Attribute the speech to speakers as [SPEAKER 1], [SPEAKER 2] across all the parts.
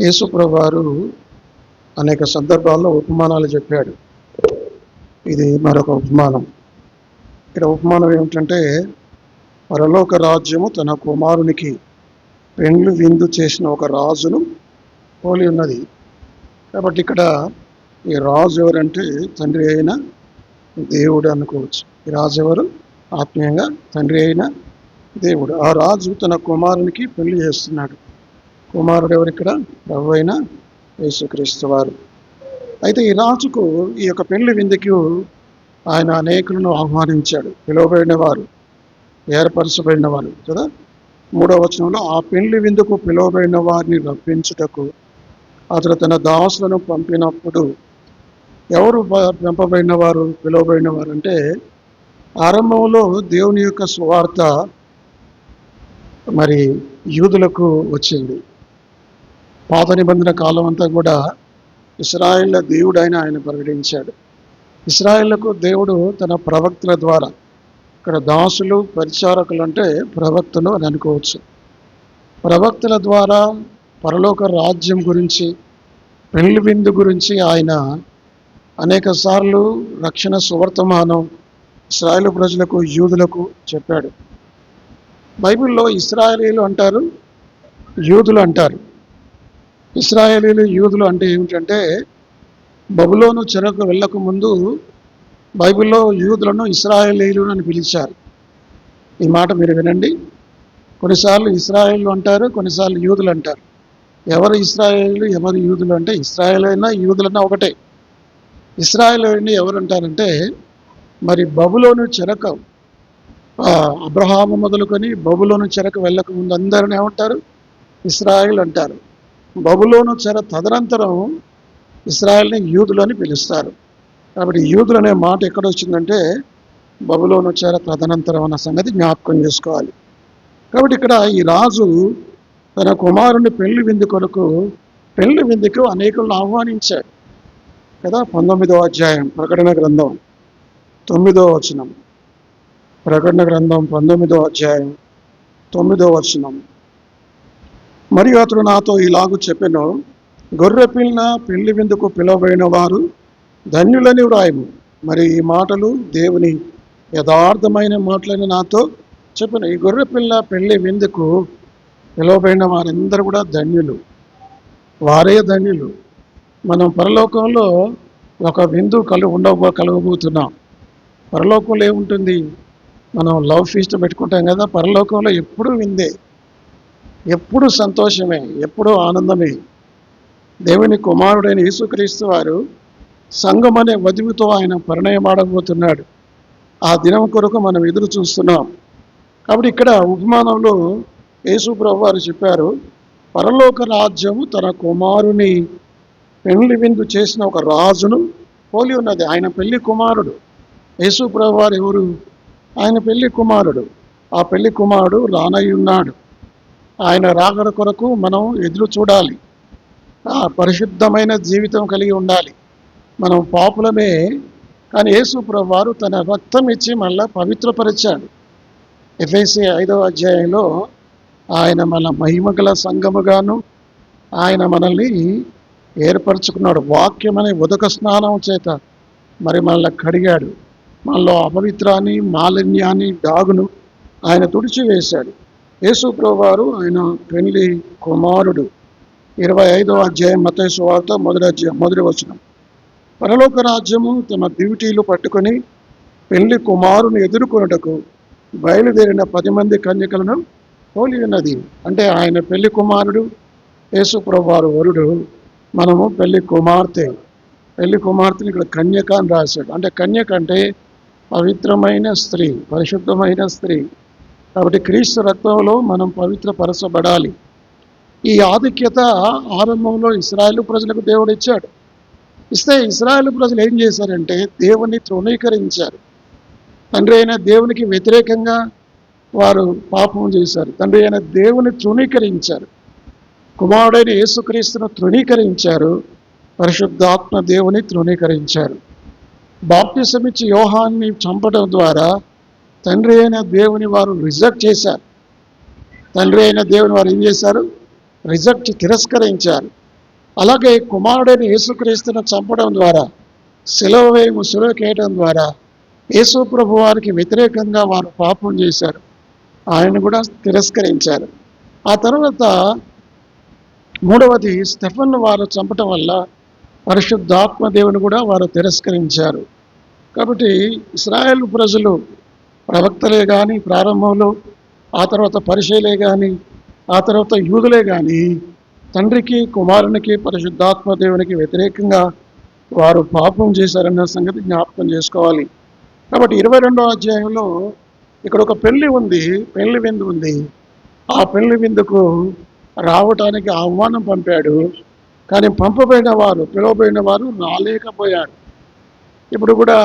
[SPEAKER 1] యేసుప్రభు వారు అనేక సందర్భాల్లో ఉపమానాలు చెప్పాడు. ఇది మరొక ఉపమానం. ఇక్కడ ఉపమానం ఏమిటంటే, పరలోక రాజ్యము తన కుమారునికి పెండ్లి విందు చేసిన ఒక రాజును పోలి ఉన్నది. కాబట్టి ఇక్కడ ఈ రాజు ఎవరంటే తండ్రి అయిన దేవుడు అనుకోవచ్చు. ఈ రాజు ఎవరు? ఆత్మీయంగా తండ్రి అయిన దేవుడు. ఆ రాజు తన కుమారునికి పెళ్లి చేస్తున్నాడు. కుమారుడు ఎవరు? ఇక్కడ ప్రభు అయిన యేసుక్రీస్తు వారు. అయితే ఈ రాజుకు ఈ యొక్క పెళ్లి విందుకి ఆయన అనేకులను ఆహ్వానించాడు. పిలువబడిన వారు, ఏర్పరచబడిన వారు కదా. 3వ వచనంలో, ఆ పెళ్లి విందుకు పిలువబడిన వారిని రప్పించుటకు అతడు తన దాసులను పంపినప్పుడు. ఎవరు పంపబడిన వారు, పిలువబడిన వారు అంటే, ఆరంభంలో దేవుని యొక్క సువార్త మరి యూదులకు వచ్చింది. పాత నిబంధన కాలం అంతా కూడా ఇశ్రాయేళ్ల దేవుడు ఆయన ప్రకటించాడు. ఇశ్రాయేళ్లకు దేవుడు తన ప్రవక్తల ద్వారా, ఇక్కడ దాసులు పరిచారకులు అంటే ప్రవక్తలు అని అనుకోవచ్చు, ప్రవక్తల ద్వారా పరలోక రాజ్యం గురించి, పెళ్లి విందు గురించి ఆయన అనేక సార్లు రక్షణ సువర్తమానం ఇశ్రాయేలు ప్రజలకు, యూదులకు చెప్పాడు. బైబిల్లో ఇశ్రాయేలీలు అంటారు, యూదులు అంటారు. ఇశ్రాయేలీలు, యూదులు అంటే ఏమిటంటే, బబులోను చెరకు వెళ్ళక ముందు బైబిల్లో యూదులను ఇశ్రాయేలీలు అని పిలిచారు. ఈ మాట మీరు వినండి. కొన్నిసార్లు ఇశ్రాయేలు అంటారు, కొన్నిసార్లు యూదులు అంటారు. ఎవరు ఇశ్రాయేలు, ఎవరు యూదులు అంటే, ఇశ్రాయేల్ అయినా యూదులైనా ఒకటే. ఇశ్రాయేలీని ఎవరు అంటారంటే, మరి బబులోను చెరకు, అబ్రహాము మొదలుకొని బబులోను చెరకు వెళ్ళక ముందు అందరిని ఏమంటారు? ఇశ్రాయేల్ అంటారు. బబులోను చెర తదనంతరం ఇశ్రాయేల్ని యూదులు అని పిలుస్తారు. కాబట్టి యూదులు అనే మాట ఎక్కడ వచ్చిందంటే, బబులోను చెర తదనంతరం అన్న సంగతి జ్ఞాపకం చేసుకోవాలి. కాబట్టి ఇక్కడ ఈ రాజు తన కుమారుని పెళ్లి విందు కొరకు, పెళ్లి విందుకు అనేకులను ఆహ్వానించాడు కదా. 19వ అధ్యాయం ప్రకటన గ్రంథం 9వ వచనం. ప్రకటన గ్రంథం 19వ అధ్యాయం 9వ వచనం. మరియు అతడు నాతో ఇలాగూ చెప్పెను, గొర్రెపిల్ల పెళ్లి విందుకు పిలువబడిన వారు ధన్యులని వ్రాయము. మరి ఈ మాటలు దేవుని యథార్థమైన మాటలని నాతో చెప్పిన. ఈ గొర్రెపిల్ల పెళ్లి విందుకు పిలువబడిన వారందరూ కూడా ధన్యులు, వారే ధన్యులు. మనం పరలోకంలో ఒక విందు కలగబోతున్నాం. పరలోకంలో ఏముంటుంది? మనం లవ్ ఫీస్ట్ పెట్టుకుంటాం కదా. పరలోకంలో ఎప్పుడూ విందే, ఎప్పుడు సంతోషమే, ఎప్పుడూ ఆనందమే. దేవుని కుమారుడైన యేసుక్రీస్తు వారు సంఘం అనే వధువుతో ఆయన పరిణయమాడబోతున్నాడు. ఆ దినం కొరకు మనం ఎదురు చూస్తున్నాం. కాబట్టి ఇక్కడ ఉపమానంలో యేసు ప్రభు వారు చెప్పారు, పరలోక రాజ్యము తన కుమారుని పెళ్లి విందు చేసిన ఒక రాజును పోలి ఉన్నది. ఆయన పెళ్లి కుమారుడు. యేసు ప్రభు వారు ఎవరు? ఆయన పెళ్లి కుమారుడు. ఆ పెళ్లి కుమారుడు రానయ్యున్నాడు. ఆయన రాకడ కొరకు మనం ఎదురు చూడాలి. ఆ పరిశుద్ధమైన జీవితం కలిగి ఉండాలి. మనం పాపులమే, కానీ యేసు ప్రభు వారు తన రక్తం ఇచ్చి మళ్ళా పవిత్రపరిచాడు. ఎఫెసీ 5వ అధ్యాయంలో ఆయన మన మహిమగల సంఘముగాను ఆయన మనల్ని ఏర్పరచుకున్నాడు. వాక్యం అనే ఉదక స్నానం చేత మరి మనల్ని కడిగాడు. మనలో అపవిత్రాన్ని, మాలిన్యాన్ని, డాగును ఆయన తుడిచివేశాడు. యేసు ప్రభు వారు ఆయన పెళ్లి కుమారుడు. 25వ అధ్యాయం మత్తయి సువార్త 1వ వచనం. పరలోక రాజ్యము తమ డ్యూటీలు పట్టుకొని పెళ్లి కుమారుని ఎదుర్కొనుటకు బయలుదేరిన 10 మంది కన్యకలను పోలి ఉన్నది. అంటే ఆయన పెళ్లి కుమారుడు, యేసు ప్రభు వారు వరుడు, మనము పెళ్లి కుమార్తె. పెళ్లి కుమార్తెని ఇక్కడ కన్యక అని రాశాడు. అంటే కన్యక అంటే పవిత్రమైన స్త్రీ, పరిశుద్ధమైన స్త్రీ. కాబట్టి క్రీస్తు రక్తంలో మనం పవిత్రపరచబడాలి. ఈ ఆధిక్యత ఆరంభంలో ఇశ్రాయేలు ప్రజలకు దేవుడు ఇచ్చాడు. ఇస్తే ఇశ్రాయేలు ప్రజలు ఏం చేశారంటే దేవుని తృణీకరించారు. తండ్రి అయిన దేవునికి వ్యతిరేకంగా వారు పాపం చేశారు. తండ్రి అయిన దేవుని తృణీకరించారు. కుమారుడైన యేసుక్రీస్తును తృణీకరించారు. పరిశుద్ధాత్మ దేవుని తృణీకరించారు. బాప్తిసం ఇచ్చి యోహాన్ని చంపడం ద్వారా తండ్రి అయిన దేవుని వారు రిజెక్ట్ చేశారు. తండ్రి అయిన దేవుని వారు ఏం చేశారు? తిరస్కరించారు. అలాగే కుమారుడైన యేసుక్రీస్తును చంపడం ద్వారా, సిలువకేయడం ద్వారా యేసు ప్రభు వారికి వ్యతిరేకంగా వారు పాపం చేశారు. ఆయన కూడా తిరస్కరించారు. ఆ తర్వాత మూడవది, స్టెఫన్ను వారు చంపటం వల్ల పరిశుద్ధాత్మ దేవుని కూడా వారు తిరస్కరించారు. కాబట్టి ఇశ్రాయేలు ప్రజలు ప్రవక్తలే కానీ ప్రారంభంలో, ఆ తర్వాత పరిచయులే కానీ, ఆ తర్వాత యూదులే కానీ తండ్రికి, కుమారునికి, పరిశుద్ధాత్మ దేవునికి వ్యతిరేకంగా వారు పాపం చేశారన్న సంగతి జ్ఞాపకం చేసుకోవాలి. కాబట్టి 22వ అధ్యాయంలో ఇక్కడ ఒక పెళ్లి ఉంది, పెళ్లి విందు ఉంది. ఆ పెళ్లి విందుకు రావటానికి ఆహ్వానం పంపాడు, కానీ పిలువబడిన వారు రాలేకపోయారు. ఇప్పుడు కూడా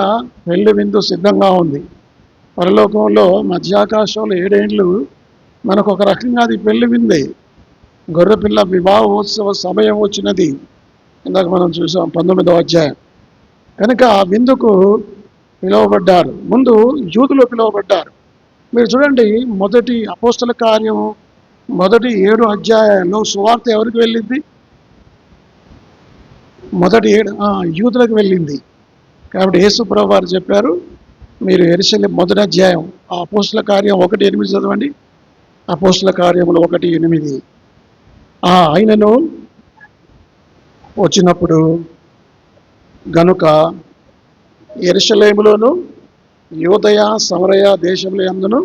[SPEAKER 1] పెళ్లి విందు సిద్ధంగా ఉంది. పరలోకంలో మధ్యాకాశంలో 7 ఏండ్లు మనకు ఒక రకంగా అది పెళ్లి విందే. గొర్రెపిల్ల వివాహోత్సవ సమయం వచ్చినది, ఇందాక మనం చూసాం 19వ అధ్యాయం. కనుక ఆ విందుకు పిలువబడ్డారు. ముందు యూదులు పిలువబడ్డారు. మీరు చూడండి, మొదటి అపోస్తల కార్యం మొదటి 7 అధ్యాయాల్లో సువార్త ఎవరికి వెళ్ళింది? మొదటి 7 యూదులకు వెళ్ళింది. కాబట్టి యేసు ప్రభువు వారు చెప్పారు, మీరు యెరూషలేము మొదటి అధ్యాయం అపోస్తల కార్యం 1:8 చదవండి. అపోస్తల కార్యములు 1:8. ఆయనను వచ్చినప్పుడు గనుక యెరూషలేములోను యూదయ సమరయ దేశముల యందును,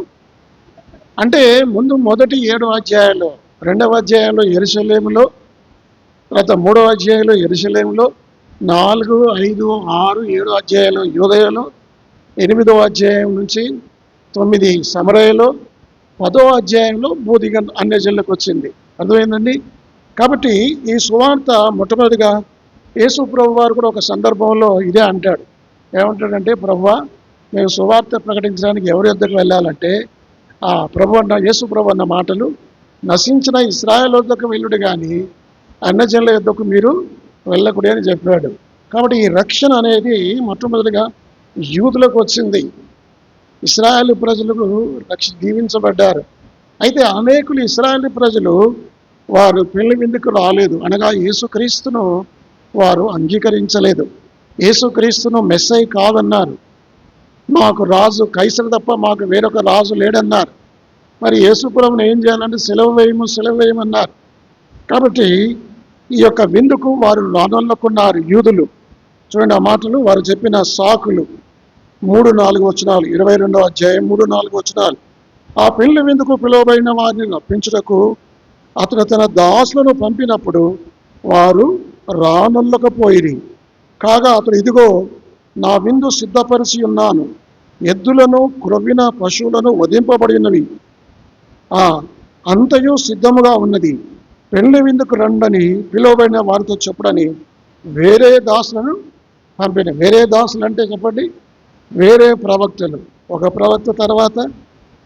[SPEAKER 1] అంటే ముందు మొదటి 7 అధ్యాయాలు, 2వ అధ్యాయంలో యెరూషలేములో, తర్వాత 3వ అధ్యాయంలో యెరూషలేములో, 4, 5, 6, 7 అధ్యాయాలు యూదయలో, 8వ అధ్యాయం నుంచి 9 సమరయలో, 10వ అధ్యాయంలో బూదిగ అన్యజనులకు వచ్చింది. అర్థమైందండి? కాబట్టి ఈ సువార్త మొట్టమొదటిగా యేసు ప్రభు వారు కూడా ఒక సందర్భంలో ఇదే అంటాడు. ఏమంటాడంటే, ప్రభువా, మేము సువార్త ప్రకటించడానికి ఎవరి వద్దకు వెళ్ళాలంటే యేసు ప్రభు అన్న మాటలు, నశించిన ఇశ్రాయేలు వద్దకు వెళ్ళుడు కానీ అన్యజనుల యొద్దకు మీరు వెళ్ళకుడే అని చెప్పాడు. కాబట్టి ఈ రక్షణ అనేది మొట్టమొదటిగా యూదులకు వచ్చింది. ఇశ్రాయేలు ప్రజలకు దీవించబడ్డారు. అయితే అనేకులు ఇశ్రాయేలు ప్రజలు వారు పెళ్లి విందుకు రాలేదు, అనగా యేసుక్రీస్తును వారు అంగీకరించలేదు. యేసుక్రీస్తును మెస్సై కాదన్నారు. మాకు రాజు కైసరు తప్ప మాకు వేరొక రాజు లేడన్నారు. మరి యేసు ప్రభువును ఏం చేయాలంటే సిలువ వేయమన్నారు. కాబట్టి ఈ యొక్క విందుకు వారు రానొల్లకున్నారు యూదులు. చూడండి ఆ మాటలు, వారు చెప్పిన సాకులు 3-4 వచనాలు, 22వ అధ్యాయం 3-4 వచనాలు. ఆ పెళ్లి విందుకు పిలువబడిన వారిని రప్పించుటకు అతడు తన దాసులను పంపినప్పుడు వారు రానొల్లకపోయిరి. కాగా అతడు, ఇదిగో నా విందు సిద్ధపరిచి ఉన్నాను, ఎద్దులను క్రొవ్విన పశువులను వధింపబడినవి, అంతయు సిద్ధముగా ఉన్నది, పెళ్లి విందుకు రండని పిలువబడిన వారితో చెప్పుడని వేరే దాసులను పంపిన. వేరే దాసులు అంటే చెప్పండి, వేరే ప్రవక్తలు. ఒక ప్రవక్త తర్వాత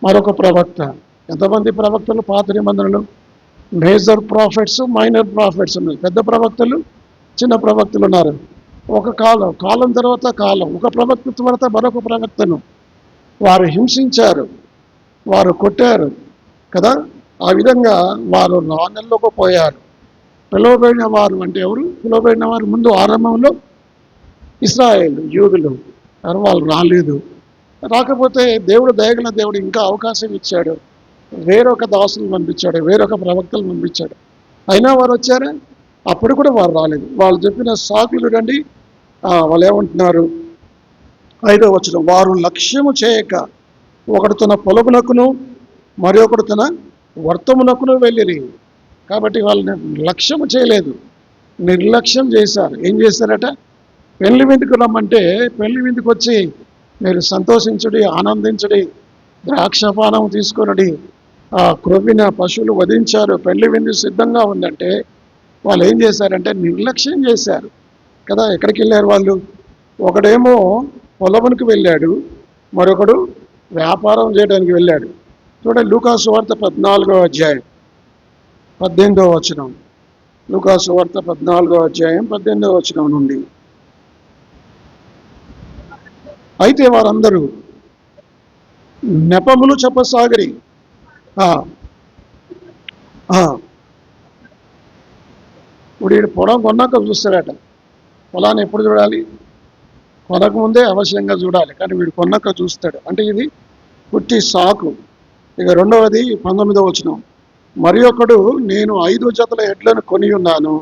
[SPEAKER 1] మరొక ప్రవక్త. ఎంతమంది ప్రవక్తలు పాత నిబంధనలు? మేజర్ ప్రాఫిట్స్, మైనర్ ప్రాఫిట్స్ ఉన్నాయి. పెద్ద ప్రవక్తలు, చిన్న ప్రవక్తలు ఉన్నారు. ఒక కాలం తర్వాత కాలం, ఒక ప్రవక్త తర్వాత మరొక ప్రవక్తను వారు హింసించారు, వారు కొట్టారు కదా. ఆ విధంగా వారు రానెల్లోకి పోయారు. పిలువబడిన వారు అంటే ఎవరు? పిలువబడిన వారు ముందు ఆరంభంలో ఇశ్రాయేలు యూదులు, వాళ్ళు రాలేదు. రాకపోతే దేవుడు, దయగల దేవుడు ఇంకా అవకాశం ఇచ్చాడు. వేరొక దాసులను పంపించాడు, వేరొక ప్రవక్తలు పంపించాడు. అయినా వారు వచ్చారా? అప్పుడు కూడా వారు రాలేదు. వాళ్ళు చెప్పిన సాకులు రండి. వాళ్ళు ఏమంటున్నారు? 5వ వచనం, వారు లక్ష్యము చేయక ఒకడు తన పొలమునకును మరొకడు తన వర్తమునకును వెళ్ళిరి. కాబట్టి వాళ్ళని లక్ష్యము చేయలేదు, నిర్లక్ష్యం చేశారు. ఏం చేశారట? పెళ్లి విందుకు రమ్మంటే పెళ్లి విందుకు వచ్చి మీరు సంతోషించుడి, ఆనందించుడి, ద్రాక్షపానం తీసుకొనుడి, క్రొవ్విన పశువులు వధించారు, పెళ్లి విందు సిద్ధంగా ఉందంటే వాళ్ళు ఏం చేశారంటే నిర్లక్ష్యం చేశారు కదా. ఎక్కడికి వెళ్ళారు వాళ్ళు? ఒకడేమో పొలమునికి వెళ్ళాడు, మరొకడు వ్యాపారం చేయడానికి వెళ్ళాడు. చూడండి, లూకాసు సువార్త 14వ అధ్యాయం 18వ వచనం. లూకాసు సువార్త 14వ అధ్యాయం 18వ వచనం నుండి. అయితే వారందరూ నెపములు చెప్పసాగిరి. ఇప్పుడు వీడు పొలం కొన్నాక చూస్తాడట. పొలాన్ని ఎప్పుడు చూడాలి? కొనకముందే అవశ్యంగా చూడాలి, కానీ వీడు కొన్నాక చూస్తాడు. అంటే ఇది పుట్టి సాకు. ఇక రెండవది 19వ వచనం, మరి ఒకడు నేను 5 జతల ఎడ్లను కొని ఉన్నాను,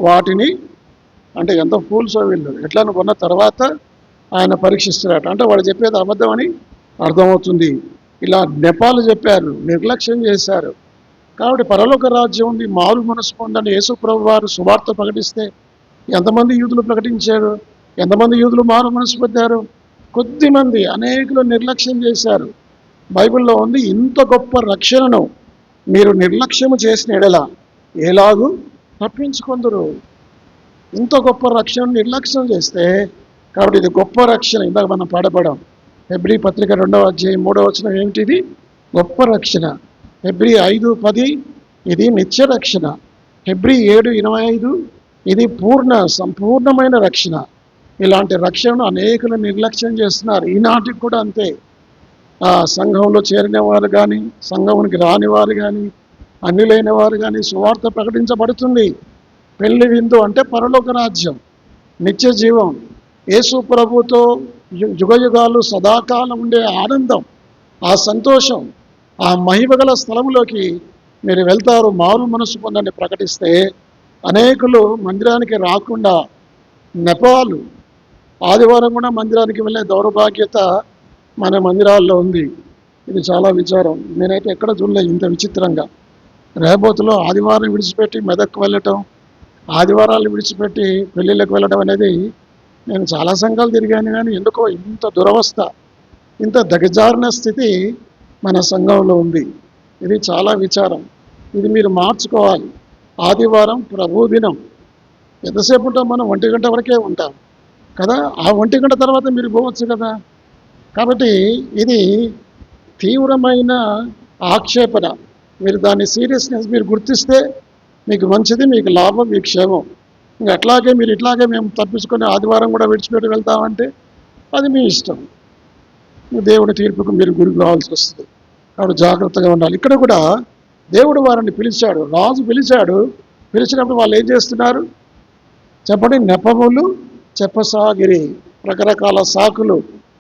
[SPEAKER 1] వాటిని, అంటే ఎంత ఫూల్సో వీళ్ళు, ఎడ్లను కొన్న తర్వాత ఆయన పరీక్షిస్తున్నాడు. అంటే వాడు చెప్పేది అబద్ధం అని అర్థమవుతుంది. ఇలా నెపాలు చెప్పారు, నిర్లక్ష్యం చేశారు. కాబట్టి పరలోక రాజ్యం ఉంది, మారు మనసు పొందని యేసు ప్రభు వారు సువార్త ప్రకటిస్తే ఎంతమంది యూదులు ప్రకటించారు? ఎంతమంది యూదులు మారు మనసు పొందారు? కొద్దిమంది, అనేకులు నిర్లక్ష్యం చేశారు. బైబిల్లో ఉంది, ఇంత గొప్ప రక్షణను మీరు నిర్లక్ష్యము చేసిన ఎడల ఎలాగూ తప్పించుకొందురు. ఇంత గొప్ప రక్షణ నిర్లక్ష్యం చేస్తే, కాబట్టి ఇది గొప్ప రక్షణ. ఇందాక మనం పాడపడాం, హెబ్రీ పత్రిక 2వ అధ్యాయం 3వ వచనం ఏమిటిది? గొప్ప రక్షణ. హెబ్రీ 5:10 ఇది నిత్య రక్షణ. హెబ్రీ 7:25 ఇది సంపూర్ణమైన రక్షణ. ఇలాంటి రక్షణను అనేకులు నిర్లక్ష్యం చేస్తున్నారు. ఈనాటికి కూడా అంతే. సంఘంలో చేరిన వారు కానీ, సంఘంకి రాని వారు కానీ, అన్యులైన వారు కానీ సువార్త ప్రకటించబడుతుంది. పెళ్లి విందు అంటే పరలోక రాజ్యం, నిత్య జీవం, యేసు ప్రభుతో యుగయుగాలు సదాకాలం ఉండే ఆనందం, ఆ సంతోషం, ఆ మహిమగల స్థలంలోకి మీరు వెళ్తారు. మారు మనసు పొందని ప్రకటిస్తే అనేకులు మందిరానికి రాకుండా నెపాలు, ఆదివారం కూడా మందిరానికి వెళ్ళే దౌర్భాగ్యత మన మందిరాల్లో ఉంది. ఇది చాలా విచారం. నేనైతే ఎక్కడ చూడలేదు ఇంత విచిత్రంగా. రేబోతులో ఆదివారం విడిచిపెట్టి మెదక్కు వెళ్ళటం, ఆదివారాలు విడిచిపెట్టి పెళ్ళిళ్ళకి వెళ్ళడం అనేది, నేను చాలా సంఘాలు తిరిగాను, కానీ ఎందుకో ఇంత దురవస్థ, ఇంత దిగజారిన స్థితి మన సంఘంలో ఉంది. ఇది చాలా విచారం. ఇది మీరు మార్చుకోవాలి. ఆదివారం ప్రభు దినం. ఎంతసేపు ఉంటాం మనం? 1 గంట వరకే ఉంటాం కదా. ఆ 1 గంట తర్వాత మీరు పోవచ్చు కదా. కాబట్టి ఇది తీవ్రమైన ఆక్షేపణ. మీరు దాని సీరియస్నెస్ మీరు గుర్తిస్తే మీకు మంచిది, మీకు లాభం, మీకు క్షేమం. ఇంకా అట్లాగే మీరు ఇట్లాగే మేము తప్పించుకొని ఆదివారం కూడా విడిచిపెట్టి వెళ్తామంటే అది మీ ఇష్టం. దేవుడి తీర్పుకు మీరు గురి కావాల్సి వస్తుంది. కాబట్టి జాగ్రత్తగా ఉండాలి. ఇక్కడ కూడా దేవుడు వారిని పిలిచాడు, రాజు పిలిచాడు. పిలిచినప్పుడు వాళ్ళు ఏం చేస్తున్నారు చెప్పండి? నెపములు చెప్పసాగిరి, రకరకాల సాకులు,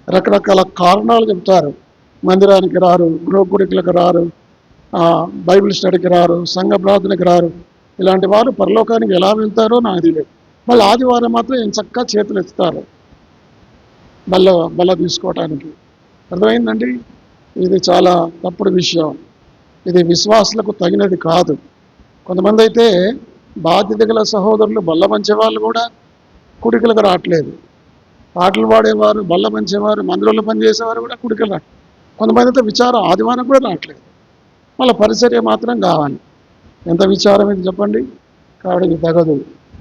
[SPEAKER 1] రకరకాల కారణాలు చెప్తారు. మందిరానికి రారు, గృహకుడికులకు రారు, బైబిల్ స్టడీకి రారు, సంఘ ప్రార్థనకి రారు. ఇలాంటి వారు పరలోకానికి ఎలా వెళ్తారో నాకు తెలియదు. మళ్ళీ ఆదివారం మాత్రం ఏం చక్కగా చేతులు ఎత్తుతారు బల్ల తీసుకోవటానికి. అర్థమైందండి? ఇది చాలా తప్పుడు విషయం. ఇది విశ్వాసులకు తగినది కాదు. కొంతమంది అయితే బాధ్యత గల సహోదరులు, బల్ల మంచేవాళ్ళు కూడా కుడికలకు రావట్లేదు. పాటలు పాడేవారు, బల్ల మంచేవారు, మందిరంలో పనిచేసేవారు కూడా కుడికలు రావట్లేదు. కొంతమంది అయితే విచారం ఆదివారం కూడా రావట్లేదు. మళ్ళీ పరిచర్య మాత్రం కావాలి. ఎంత విచారం ఇది చెప్పండి. కాబట్టి ఇది తగదు.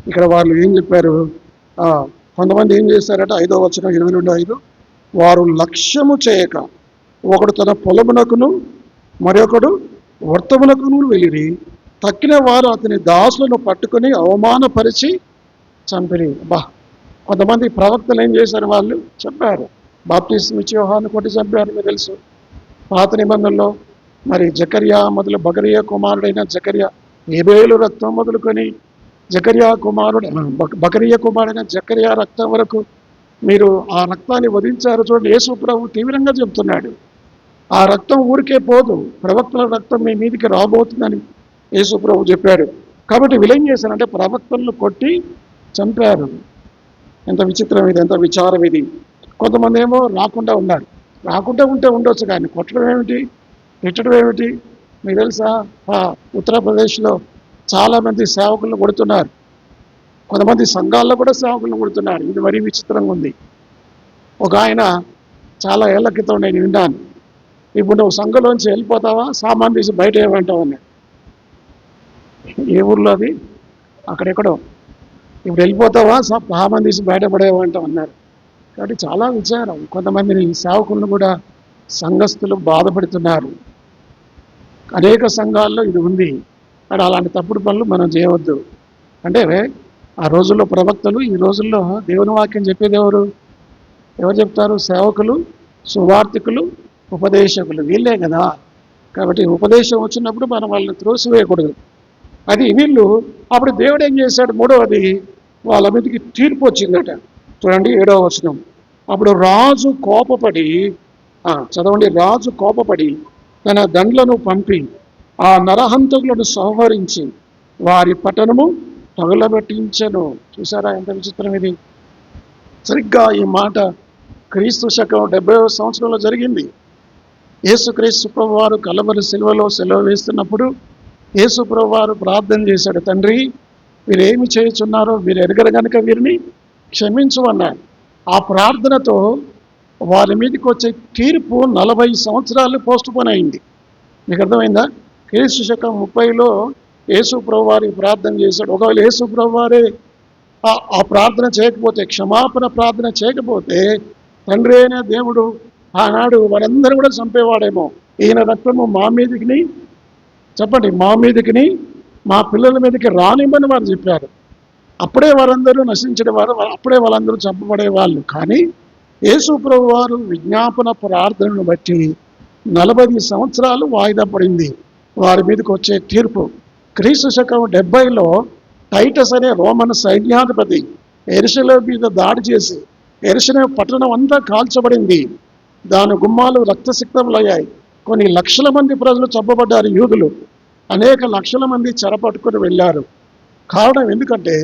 [SPEAKER 1] ఇక్కడ వాళ్ళు ఏం చెప్పారు? కొంతమంది ఏం చేశారట? 5వ వచనం 22:5, వారు లక్ష్యము చేయక ఒకడు తన పొలమునకును మరొకడు వర్తమునకును వెళ్ళిరి, తక్కిన వారు అతని దాసులను పట్టుకొని అవమానపరిచి చంపిరి. కొంతమంది ప్రవక్తలు ఏం చేశారు? వాళ్ళు చెప్పారు, బాప్టిజం ఇచ్చి యోహాను కొట్టి చంపారు. మీకు తెలుసు. పాత నిబంధనలో మరి జకర్యా మొదలు బకరియా కుమారుడైన జకర్యా, ఏబేలు రక్తం మొదలుకొని బకరియా కుమారుడైన జకర్యా రక్తం వరకు మీరు ఆ రక్తాన్ని వధించారు. చూడండి, యేసు ప్రభు తీవ్రంగా చెప్తున్నాడు. ఆ రక్తం ఊరికే పోదు, ప్రవక్తల రక్తం మీ మీదికి రాబోతుందని యేసు ప్రభు చెప్పాడు. కాబట్టి వీళ్ళేం చేశారంటే ప్రవక్తలను కొట్టి చంపారు. ఎంత విచిత్రం ఇది, ఎంత విచారం ఇది. కొంతమంది ఏమో రాకుండా ఉన్నారు. రాకుండా ఉంటే ఉండొచ్చు, కానీ కొట్టడం ఏమిటి, తిట్టడం ఏమిటి? మీకు తెలుసా, ఉత్తరప్రదేశ్లో చాలామంది సేవకులను కొడుతున్నారు. కొంతమంది సంఘాల్లో కూడా సేవకులను కొడుతున్నారు. ఇది మరీ విచిత్రంగా ఉంది. ఒక ఆయన చాలా ఏళ్ల క్రితం నేను విన్నాను, ఇప్పుడు నువ్వు సంఘంలోంచి వెళ్ళిపోతావా, సామాన్ తీసి బయట ఏమంటావు అన్నాడు. ఏ ఊర్లో అది? అక్కడెక్కడో. ఇప్పుడు వెళ్ళిపోతావా, సామాన్ తీసి బయటపడేమంటావు అన్నారు. కాబట్టి చాలా విచారం. కొంతమందిని సేవకులను కూడా సంఘస్థులు బాధపడుతున్నారు. అనేక సంఘాల్లో ఇది ఉంది. కానీ అలాంటి తప్పుడు పనులు మనం చేయవద్దు. అంటే ఆ రోజుల్లో ప్రవక్తలు, ఈ రోజుల్లో దేవుని వాక్యం చెప్పేది ఎవరు చెప్తారు? సేవకులు, సువార్థికులు, ఉపదేశకులు, వీళ్ళే కదా. కాబట్టి ఉపదేశం వచ్చినప్పుడు మనం వాళ్ళని త్రోసివేయకూడదు. అది వీళ్ళు అప్పుడు దేవుడు ఏం చేశాడు? మూడవది, వాళ్ళ మీదకి తీర్పు వచ్చిందట. చూడండి 7వ వచనం. అప్పుడు రాజు కోపపడి, చదవండి, రాజు కోపపడి తన దండ్లను పంపి ఆ నరహంతకులను సంహరించి వారి పట్టణము తగులబెట్టించెను. చూసారా ఎంత విచిత్రం ఇది? సరిగ్గా ఈ మాట క్రీస్తు శకం 70వ సంవత్సరంలో జరిగింది. యేసుక్రీస్తు ప్రభువారు కలవరి శిలువలో సెలవు వేస్తున్నప్పుడు యేసు ప్రభువారు ప్రార్థన చేశాడు, తండ్రి వీరేమి చేయుచున్నారో వీరు ఎరగరు గనుక వీరిని క్షమించు అన్నాడు. ఆ ప్రార్థనతో వారి మీదకి వచ్చే తీర్పు 40 సంవత్సరాలు పోస్ట్ పోన్ అయింది. మీకు అర్థమైందా? క్రీస్తు శకం 30లో యేసు ప్రభువారికి ప్రార్థన చేశాడు. ఒకవేళ యేసు ప్రభువారే ఆ ప్రార్థన చేయకపోతే, క్షమాపణ ప్రార్థన చేయకపోతే, తండ్రి అయిన దేవుడు ఆనాడు వారందరూ కూడా చంపేవాడేమో. ఈయన రక్తము మా మీదకిని, చెప్పండి, మా మీదకిని మా పిల్లల మీదకి రానిమ్మని వారు చెప్పారు. అప్పుడే వారందరూ నశించేవారు, అప్పుడే వాళ్ళందరూ చంపబడేవాళ్ళు. కానీ యేసు ప్రభు వారు విజ్ఞాపన ప్రార్థనను బట్టి 40 సంవత్సరాలు వాయిదా పడింది వారి మీదకి వచ్చే తీర్పు. క్రీస్తు శకం 70లో టైటస్ అనే రోమన్ సైన్యాధిపతి యెరూషలేము మీద దాడి చేసి యెరూషలేము పట్టణం అంతా కాల్చబడింది. దాని గుమ్మాలు రక్తసిక్తములయ్యాయి. కొన్ని లక్షల మంది ప్రజలు చంపబడ్డారు, యూదులు. అనేక లక్షల మంది చెరపట్టుకుని వెళ్ళారు. కారణం ఎందుకంటే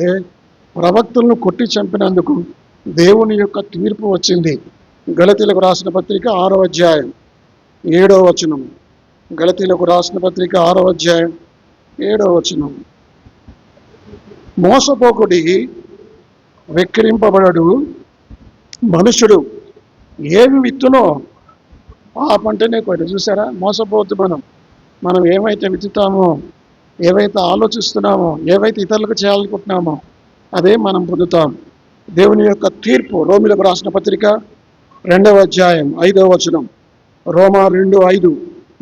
[SPEAKER 1] ప్రవక్తలను కొట్టి చంపినందుకు దేవుని యొక్క తీర్పు వచ్చింది. గలతీలకు రాసిన పత్రిక 6వ అధ్యాయం 7వ వచనం. గలతీలకు రాసిన పత్రిక 6వ అధ్యాయం 7వ వచనం. మోసపోకుడి, వెక్కిరింపబడడు మనుషుడు ఏమి విత్తునో ఆ పంటనే కొయ్యడు. చూసారా? మోసపోవద్దు. మనం ఏమైతే విత్తుతామో, ఏవైతే ఆలోచిస్తున్నామో, ఏవైతే ఇతరులకు చేయాలనుకుంటున్నామో అదే మనం పొందుతాం. దేవుని యొక్క తీర్పు. రోమీలకు రాసిన పత్రిక 2వ అధ్యాయం 5వ వచనం. రోమా 2:5.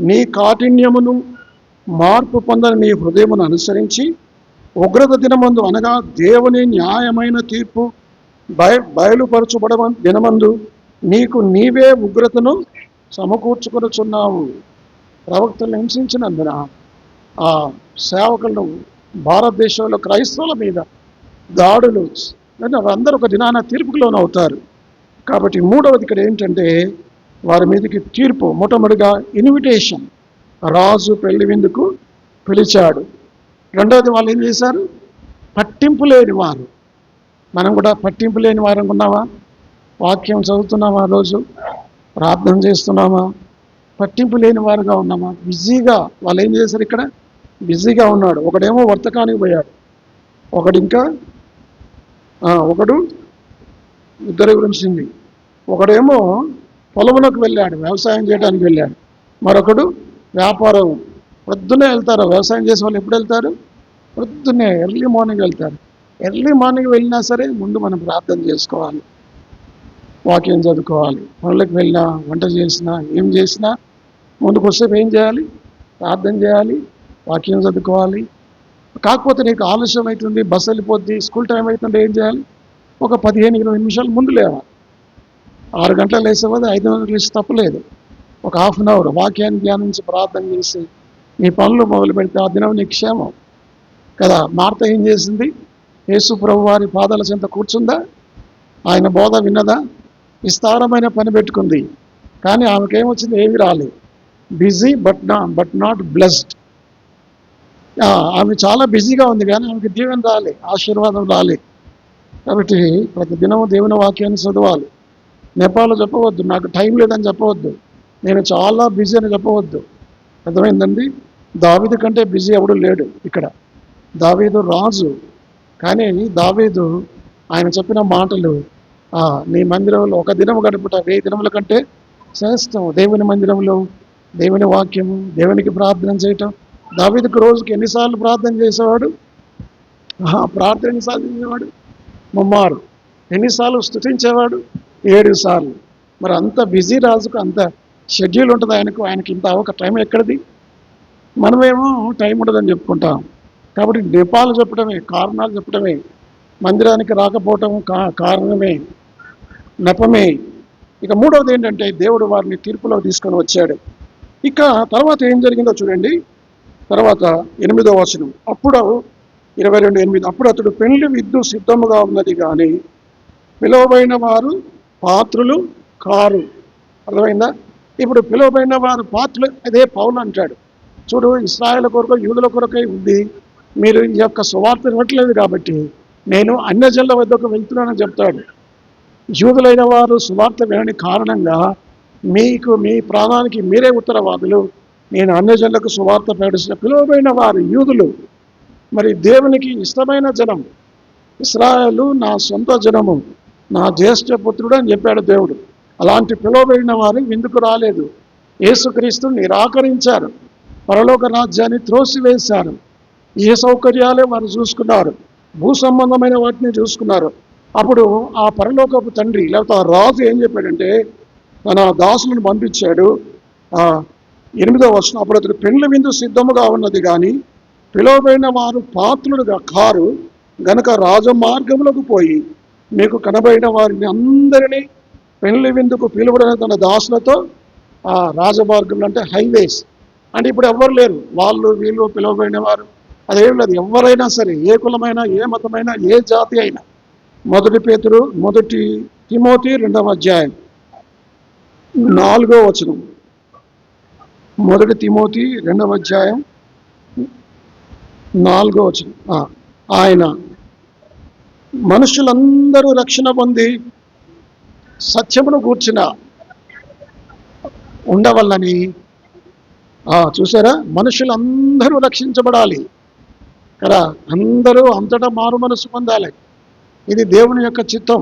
[SPEAKER 1] నీ కాఠిన్యమును మార్పు పొందని నీ హృదయమును అనుసరించి ఉగ్రత దినమందు, అనగా దేవుని న్యాయమైన తీర్పు బయలుపరచబడ దినమందు నీకు నీవే ఉగ్రతను సమకూర్చుకొనుచున్నావు. ప్రవక్తలను హింసించినందున ఆ సేవకులను, భారతదేశంలో క్రైస్తవుల మీద దాడులు, అందరూ ఒక దినాన తీర్పుకు లోనవుతారు. కాబట్టి మూడవది ఇక్కడ ఏంటంటే వారి మీదకి తీర్పు. మొట్టమొదటిగా ఇన్విటేషన్, రాజు పెళ్లి విందుకు పిలిచాడు. రెండవది వాళ్ళు ఏం చేశారు? పట్టింపు లేని వారు. మనం కూడా పట్టింపు లేని వారం ఉన్నామా? వాక్యం చదువుతున్నామా? రోజు ప్రార్థన చేస్తున్నామా? పట్టింపు లేని వారుగా ఉన్నామా? బిజీగా. వాళ్ళు ఏం చేశారు? ఇక్కడ బిజీగా ఉన్నాడు. ఒకడేమో వర్తకానికి పోయాడు, ఒకడు ఇద్దరి గురించింది. ఒకడేమో పొలములకు వెళ్ళాడు, వ్యవసాయం చేయడానికి వెళ్ళాడు. మరొకడు వ్యాపారం. పొద్దున్నే వెళ్తారు వ్యవసాయం చేసే వాళ్ళు. ఎప్పుడు వెళ్తారు? పొద్దున్నే, ఎర్లీ మార్నింగ్ వెళ్తారు. ఎర్లీ మార్నింగ్ వెళ్ళినా సరే ముందు మనం ప్రార్థన చేసుకోవాలి, వాక్యం చదువుకోవాలి. పనులకు వెళ్ళినా, వంట చేసినా, ఏం చేసినా ముందుకు వస్తే ఏం చేయాలి? ప్రార్థన చేయాలి, వాక్యం చదువుకోవాలి. కాకపోతే నీకు ఆలస్యం అవుతుంది, బస్సు వెళ్ళిపోద్ది, స్కూల్ టైం అవుతుంటే ఏం చేయాలి? ఒక 15-20 నిమిషాలు ముందు లేవాలి. 6 గంటలు లేసేవాడు 5 గంటలు లేచి తప్పలేదు. ఒక హాఫ్ అన్ అవర్ వాక్యాన్ని ధ్యానించి ప్రార్థన చేసి నీ పనులు మొదలు పెడితే ఆ దినం నీ క్షేమం కదా. మార్త ఏం చేసింది? యేసు ప్రభు వారి పాదాల చెంత కూర్చుందా? ఆయన బోధ విన్నదా? విస్తారమైన పని పెట్టుకుంది. కానీ ఆమెకేమొచ్చింది? ఏమి రాలేదు. Busy but not blessed. ఆమె చాలా బిజీగా ఉంది, కానీ ఆమెకి దీవెన రాలే, ఆశీర్వాదం రాలే. కాబట్టి ప్రతి దినము దేవుని వాక్యాన్ని చదవాలి. నేపాల్లో చెప్పవద్దు, నాకు టైం లేదని చెప్పవద్దు, నేను చాలా బిజీ అని చెప్పవద్దు. అర్థమైందండి? దావీదు కంటే బిజీ ఎవడు లేడు ఇక్కడ. దావీదు రాజు, కానీ దావీదు ఆయన చెప్పిన మాటలు, నీ మందిరంలో ఒక దినం గడుపుట 1000 దినముల కంటే శ్రేష్టం. దేవుని మందిరంలో దేవుని వాక్యము, దేవునికి ప్రార్థన చేయటం. దావీదుకు రోజుకి ఎన్నిసార్లు ప్రార్థన చేసేవాడు? ప్రార్థన ఎన్నిసార్లు చేసేవాడు? 3 ఎన్నిసార్లు స్తుతించేవాడు? 7 సార్లు. మరి అంత బిజీ రాజుకు అంత షెడ్యూల్ ఉంటుంది ఆయనకి ఇంత ఒక టైం ఎక్కడిది? మనమేమో టైం ఉండదని చెప్పుకుంటాం. కాబట్టి నెపాలు చెప్పడమే, కారణాలు చెప్పడమే, మందిరానికి రాకపోవటం కారణమే, నెపమే. ఇక మూడవది ఏంటంటే దేవుడు వారిని తీర్పులో తీసుకొని వచ్చాడు. ఇక తర్వాత ఏం జరిగిందో చూడండి. తర్వాత 8వ వచనం, అప్పుడు 22:8, అప్పుడు అతడు పెళ్లి విద్దు సిద్ధముగా ఉన్నది కానీ పిలువబడిన వారు పాత్రులు కారు. అర్థమైందా? ఇప్పుడు పిలువబడిన వారు పాత్రులు, అదే పౌలు అంటాడు, చూడు ఇశ్రాయేలు కొరకు యూదుల కొరకై ఉంది, మీరు ఈ యొక్క సువార్త ఇవ్వట్లేదు కాబట్టి నేను అన్యజనుల వద్దకు వెళ్తున్నానని చెప్తాడు. యూదులైన వారు సువార్త వినని కారణంగా మీకు మీ ప్రాణానికి మీరే ఉత్తరవాదులు, నేను అన్యజనులకు సువార్త ప్రకటించిన. పిలువబడిన వారు యూదులు, మరి దేవునికి ఇష్టమైన జనం, ఇశ్రాయేలు నా సొంత జనము, నా జ్యేష్ఠపుత్రుడు అని చెప్పాడు దేవుడు. అలాంటి పిలువబడిన వారు విందుకు రాలేదు, యేసుక్రీస్తుని నిరాకరించారు, పరలోక రాజ్యాన్ని త్రోసివేశారు. ఏ సౌకర్యాలే వారు చూసుకున్నారు, భూ సంబంధమైన వాటిని చూసుకున్నారు. అప్పుడు ఆ పరలోకపు తండ్రి లేకపోతే ఆ రాజు ఏం చెప్పాడంటే తన దాసులను పంపించాడు. 8వ వచనం, అప్పుడు అతడు పెండ్లి విందు సిద్ధముగా ఉన్నది కానీ పిలువబడిన వారు పాత్రులుగా కారు గనక రాజమార్గములకు పోయి మీకు కనబడిన వారిని అందరినీ పెళ్లి విందుకు పిలువడిన తన దాసులతో ఆ రాజమార్గంలో అంటే హైవేస్ అంటే ఇప్పుడు ఎవ్వరు లేరు, వాళ్ళు వీళ్ళు పిలువబడిన వారు అదేం లేదు. ఎవరైనా సరే, ఏ కులమైనా, ఏ మతమైనా, ఏ జాతి అయినా. 1 తిమోతి 2వ అధ్యాయం 4వ వచనం, 1 తిమోతి 2వ అధ్యాయం 4వ వచనం, ఆయన మనుషులందరూ రక్షణ పొంది సత్యమును గూర్చిన ఉండవల్లని. చూసారా, మనుషులందరూ రక్షించబడాలి కదా, అందరూ అంతటా మారు మనసు పొందాలి. ఇది దేవుని యొక్క చిత్తం.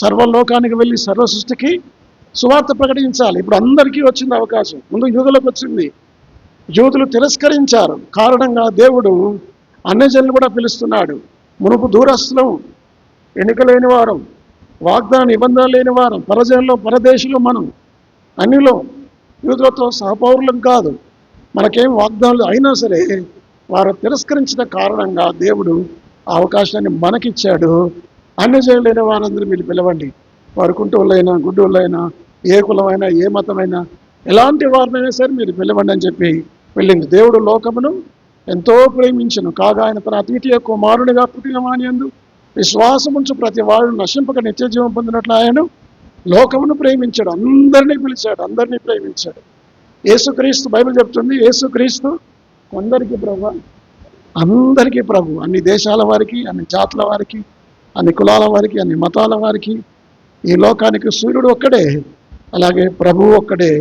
[SPEAKER 1] సర్వలోకానికి వెళ్ళి సర్వ సృష్టికి సువార్త ప్రకటించాలి. ఇప్పుడు అందరికీ వచ్చింది అవకాశం, ముందు యూదులకు వచ్చింది, యూదులు తిరస్కరించారు కారణంగా దేవుడు అన్యజనులు కూడా పిలుస్తున్నాడు. మునుపు దూరస్థులం, ఎన్నిక లేని వారం, వాగ్దాన నిబంధన లేని వారం, పరజనులో పరదేశులు మనం, అన్నిలో యూదులతో సహపౌరులం కాదు, మనకేం వాగ్దానాలు అయినా సరే వారు తిరస్కరించిన కారణంగా దేవుడు ఆ అవకాశాన్ని మనకిచ్చాడు. అన్యజనులు లేని వారందరూ మీరు పిలవండి, వారు కుంటోళ్ళైనా గుడ్డోళ్ళైనా ఏ కులమైనా ఏ మతమైనా ఎలాంటి వారినైనా సరే మీరు పిలవండి అని చెప్పి వెళ్ళింది. దేవుడు లోకమును ఎంతో ప్రేమించను కాగా ఆయన తన అద్వితీయ కుమారునిగా పుట్టిన వానియందు విశ్వాసముంచు ప్రతి వాడు నశింపక నిత్య జీవం పొందినట్లు ఆయన లోకమును ప్రేమించాడు, అందరినీ పిలిచాడు, అందరినీ ప్రేమించాడు. యేసుక్రీస్తు, బైబిల్ చెప్తుంది యేసుక్రీస్తు కొందరికి ప్రభు, అందరికీ ప్రభు, అన్ని దేశాల వారికి, అన్ని జాతుల వారికి, అన్ని కులాల వారికి, అన్ని మతాల వారికి. ఈ లోకానికి సూర్యుడు ఒక్కడే, అలాగే ప్రభువు ఒక్కడే,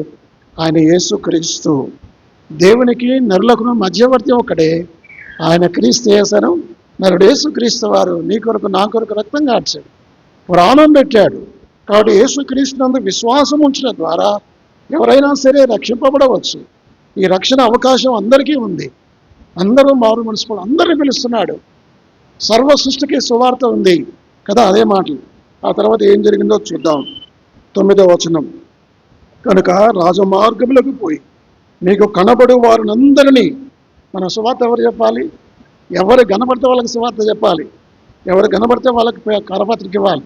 [SPEAKER 1] ఆయన యేసుక్రీస్తు. దేవునికి నరులకును మధ్యవర్తి ఒక్కడే, ఆయన క్రీస్తు యేసను నరుడు యేసుక్రీస్తు వారు నీ కొరకు నా కొరకు రక్తం కార్చాడు, ప్రాణం పెట్టాడు. కాబట్టి యేసుక్రీస్తునందు విశ్వాసం ఉంచడం ద్వారా ఎవరైనా సరే రక్షింపబడవచ్చు. ఈ రక్షణ అవకాశం అందరికీ ఉంది, అందరూ మారు మనసు, అందరినీ పిలుస్తున్నాడు. సర్వ సృష్టికి సువార్త ఉంది కదా, అదే మాటలు. ఆ తర్వాత ఏం జరిగిందో చూద్దాం. 9వ వచనం, కనుక రాజమార్గములకు పోయి మీకు కనబడు వారినందరినీ. మన సువార్త ఎవరు చెప్పాలి? ఎవరు కనబడితే వాళ్ళకి సువార్త చెప్పాలి, ఎవరు కనబడితే వాళ్ళకి కరపత్రిక ఇవ్వాలి.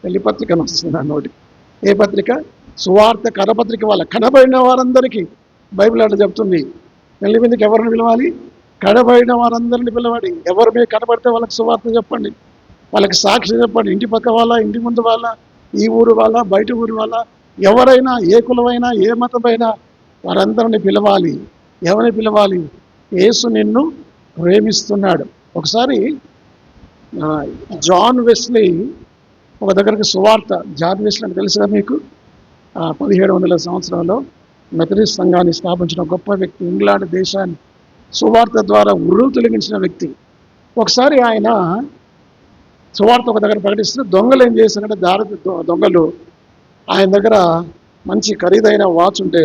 [SPEAKER 1] పెళ్లి పత్రిక వస్తుంది అన్నోటి. ఏ పత్రిక? సువార్త కరపత్రిక. వాళ్ళ కనబడిన వారందరికీ బైబిల్ అంటే చెప్తుంది. పెళ్లి మీదకి ఎవరిని పిలవాలి? కనబడిన వారందరిని పిలవాలి. ఎవరు మీరు కనబడితే వాళ్ళకి సువార్త చెప్పండి, వాళ్ళకి సాక్షి చెప్పండి. ఇంటి పక్క వాళ్ళ, ఇంటి ముందు వాళ్ళ, ఈ ఊరు వాళ్ళ, బయట ఊరు వాళ్ళ, ఎవరైనా, ఏ కులమైనా, ఏ మతమైనా వారందరిని పిలవాలి. ఎవరిని పిలవాలి? యేసు నిన్ను ప్రేమిస్తున్నాడు. ఒకసారి జాన్ వెస్లీ ఒక దగ్గరికి సువార్త, జాన్ వెస్లీ అంటే తెలుసుగా మీకు, 1700 సంవత్సరంలో మెథడిస్ట్ సంఘాన్ని స్థాపించిన గొప్ప వ్యక్తి, ఇంగ్లాండ్ దేశాన్ని సువార్త ద్వారా ఉర్రు తొలగించిన వ్యక్తి. ఒకసారి ఆయన సువార్త ఒక దగ్గర ప్రకటిస్తే దొంగలు ఏం చేశారంటే, దొంగలు ఆయన దగ్గర మంచి ఖరీదైన వాచ్ ఉంటే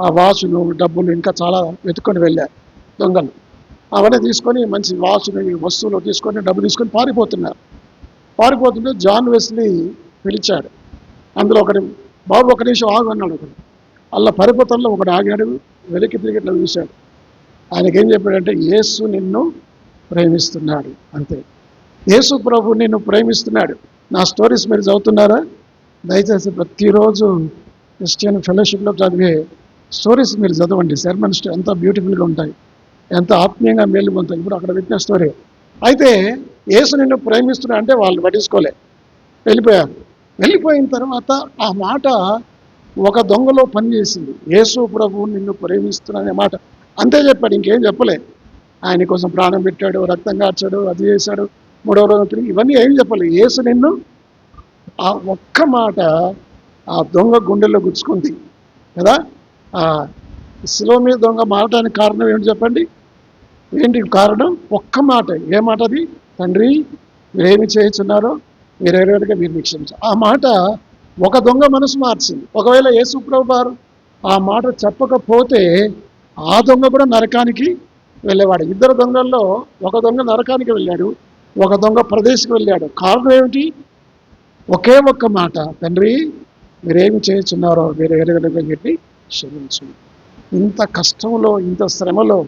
[SPEAKER 1] ఆ వాచ్ను, డబ్బులు ఇంకా చాలా వెతుక్కొని వెళ్ళారు దొంగలు. అవన్నీ తీసుకొని మంచి వాచ్ని, వస్తువులు తీసుకొని, డబ్బు తీసుకొని పారిపోతుంటే జాన్ వెస్లీ పిలిచాడు. అందులో ఒకటి, బాబు ఒక నిమిషం ఆగు అన్నాడు. ఒకడు అలా పరిపోతంలో ఒకడు ఆగాడు, వెలికి తిరిగి ఇట్లా చూశాడు. ఆయనకేం చెప్పాడంటే, యేసు నిన్ను ప్రేమిస్తున్నాడు, అంతే. యేసు ప్రభు నిన్ను ప్రేమిస్తున్నాడు. నా స్టోరీస్ మీరు చదువుతున్నారా? దయచేసి ప్రతిరోజు క్రిస్టియన్ ఫెలోషిప్లో చదివే స్టోరీస్ మీరు చదవండి. సెర్మన్స్ ఎంతో బ్యూటిఫుల్గా ఉంటాయి. ఎంత ఆత్మీయంగా మేలు పొందుతాం. ఇప్పుడు అక్కడ విట్టిన స్టోరీ. అయితే యేసు నిన్ను ప్రేమిస్తున్నా అంటే వాళ్ళు పట్టించుకోలే, వెళ్ళిపోయారు. వెళ్ళిపోయిన తర్వాత ఆ మాట ఒక దొంగలో పనిచేసింది. యేసు ప్రభువు నిన్ను ప్రేమిస్తున్నా అనే మాట అంతే చెప్పాడు, ఇంకేం చెప్పలే. ఆయన కోసం ప్రాణం పెట్టాడు, రక్తం కార్చాడు, అది చేశాడు, మూడవ రోజు తిరిగి, ఇవన్నీ ఏం చెప్పలేదు. యేసు నిన్ను, ఆ ఒక్క మాట ఆ దొంగ గుండెల్లో గుచ్చుకుంది కదా. ఆ శిలువ మీద దొంగ మారడానికి కారణం ఏంటి చెప్పండి? ఏంటి కారణం? ఒక్క మాట. ఏ మాట అది? తండ్రి మీరేమి చేయుచున్నారో మీరెరుగగా మీరు క్షమించారు. ఆ మాట ఒక దొంగ మనసు మార్చింది. ఒకవేళ యేసు ప్రభువు వారు ఆ మాట చెప్పకపోతే ఆ దొంగ కూడా నరకానికి వెళ్ళేవాడు. ఇద్దరు దొంగల్లో ఒక దొంగ నరకానికి వెళ్ళాడు, ఒక దొంగ ప్రదేశ్కి వెళ్ళాడు. కారణం ఏమిటి? ఒకే ఒక్క మాట, తండ్రి మీరేమి చేయుచున్నారో మీరు ఎరుగగా చెప్పి క్షమించు. ఇంత కష్టంలో, ఇంత శ్రమలో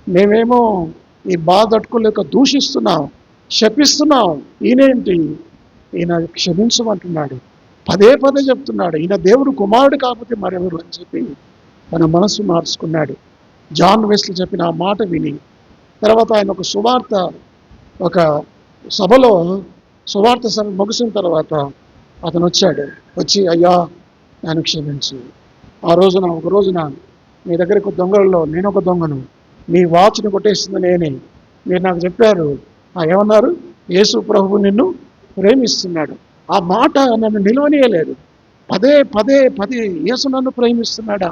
[SPEAKER 1] మేమేమో ఈ బాధ తట్టుకోలేక దూషిస్తున్నాం, శపిస్తున్నాం. ఈయనేంటి, ఈయన క్షమించమంటున్నాడు, పదే పదే చెప్తున్నాడు. ఈయన దేవుడు కుమారుడు కాకపోతే మరెవరు అని చెప్పి తన మనసు మార్చుకున్నాడు. జాన్ వెస్లీ చెప్పిన ఆ మాట విని తర్వాత ఆయన ఒక సువార్త, ఒక సభలో సువార్త సభ ముగిసిన తర్వాత అతను వచ్చాడు. వచ్చి అయ్యా నన్ను క్షమించు, ఆ రోజున ఒక రోజున మీ దగ్గరకు దొంగలలో నేను ఒక దొంగను, మీ వాచ్ని కొట్టేసింది నేనే, మీరు నాకు చెప్పారు, ఏమన్నారు? యేసు ప్రభువు నిన్ను ప్రేమిస్తున్నాడు. ఆ మాట నన్ను నిలవనీయలేదు. పదే పదే పదే యేసు నన్ను ప్రేమిస్తున్నాడా,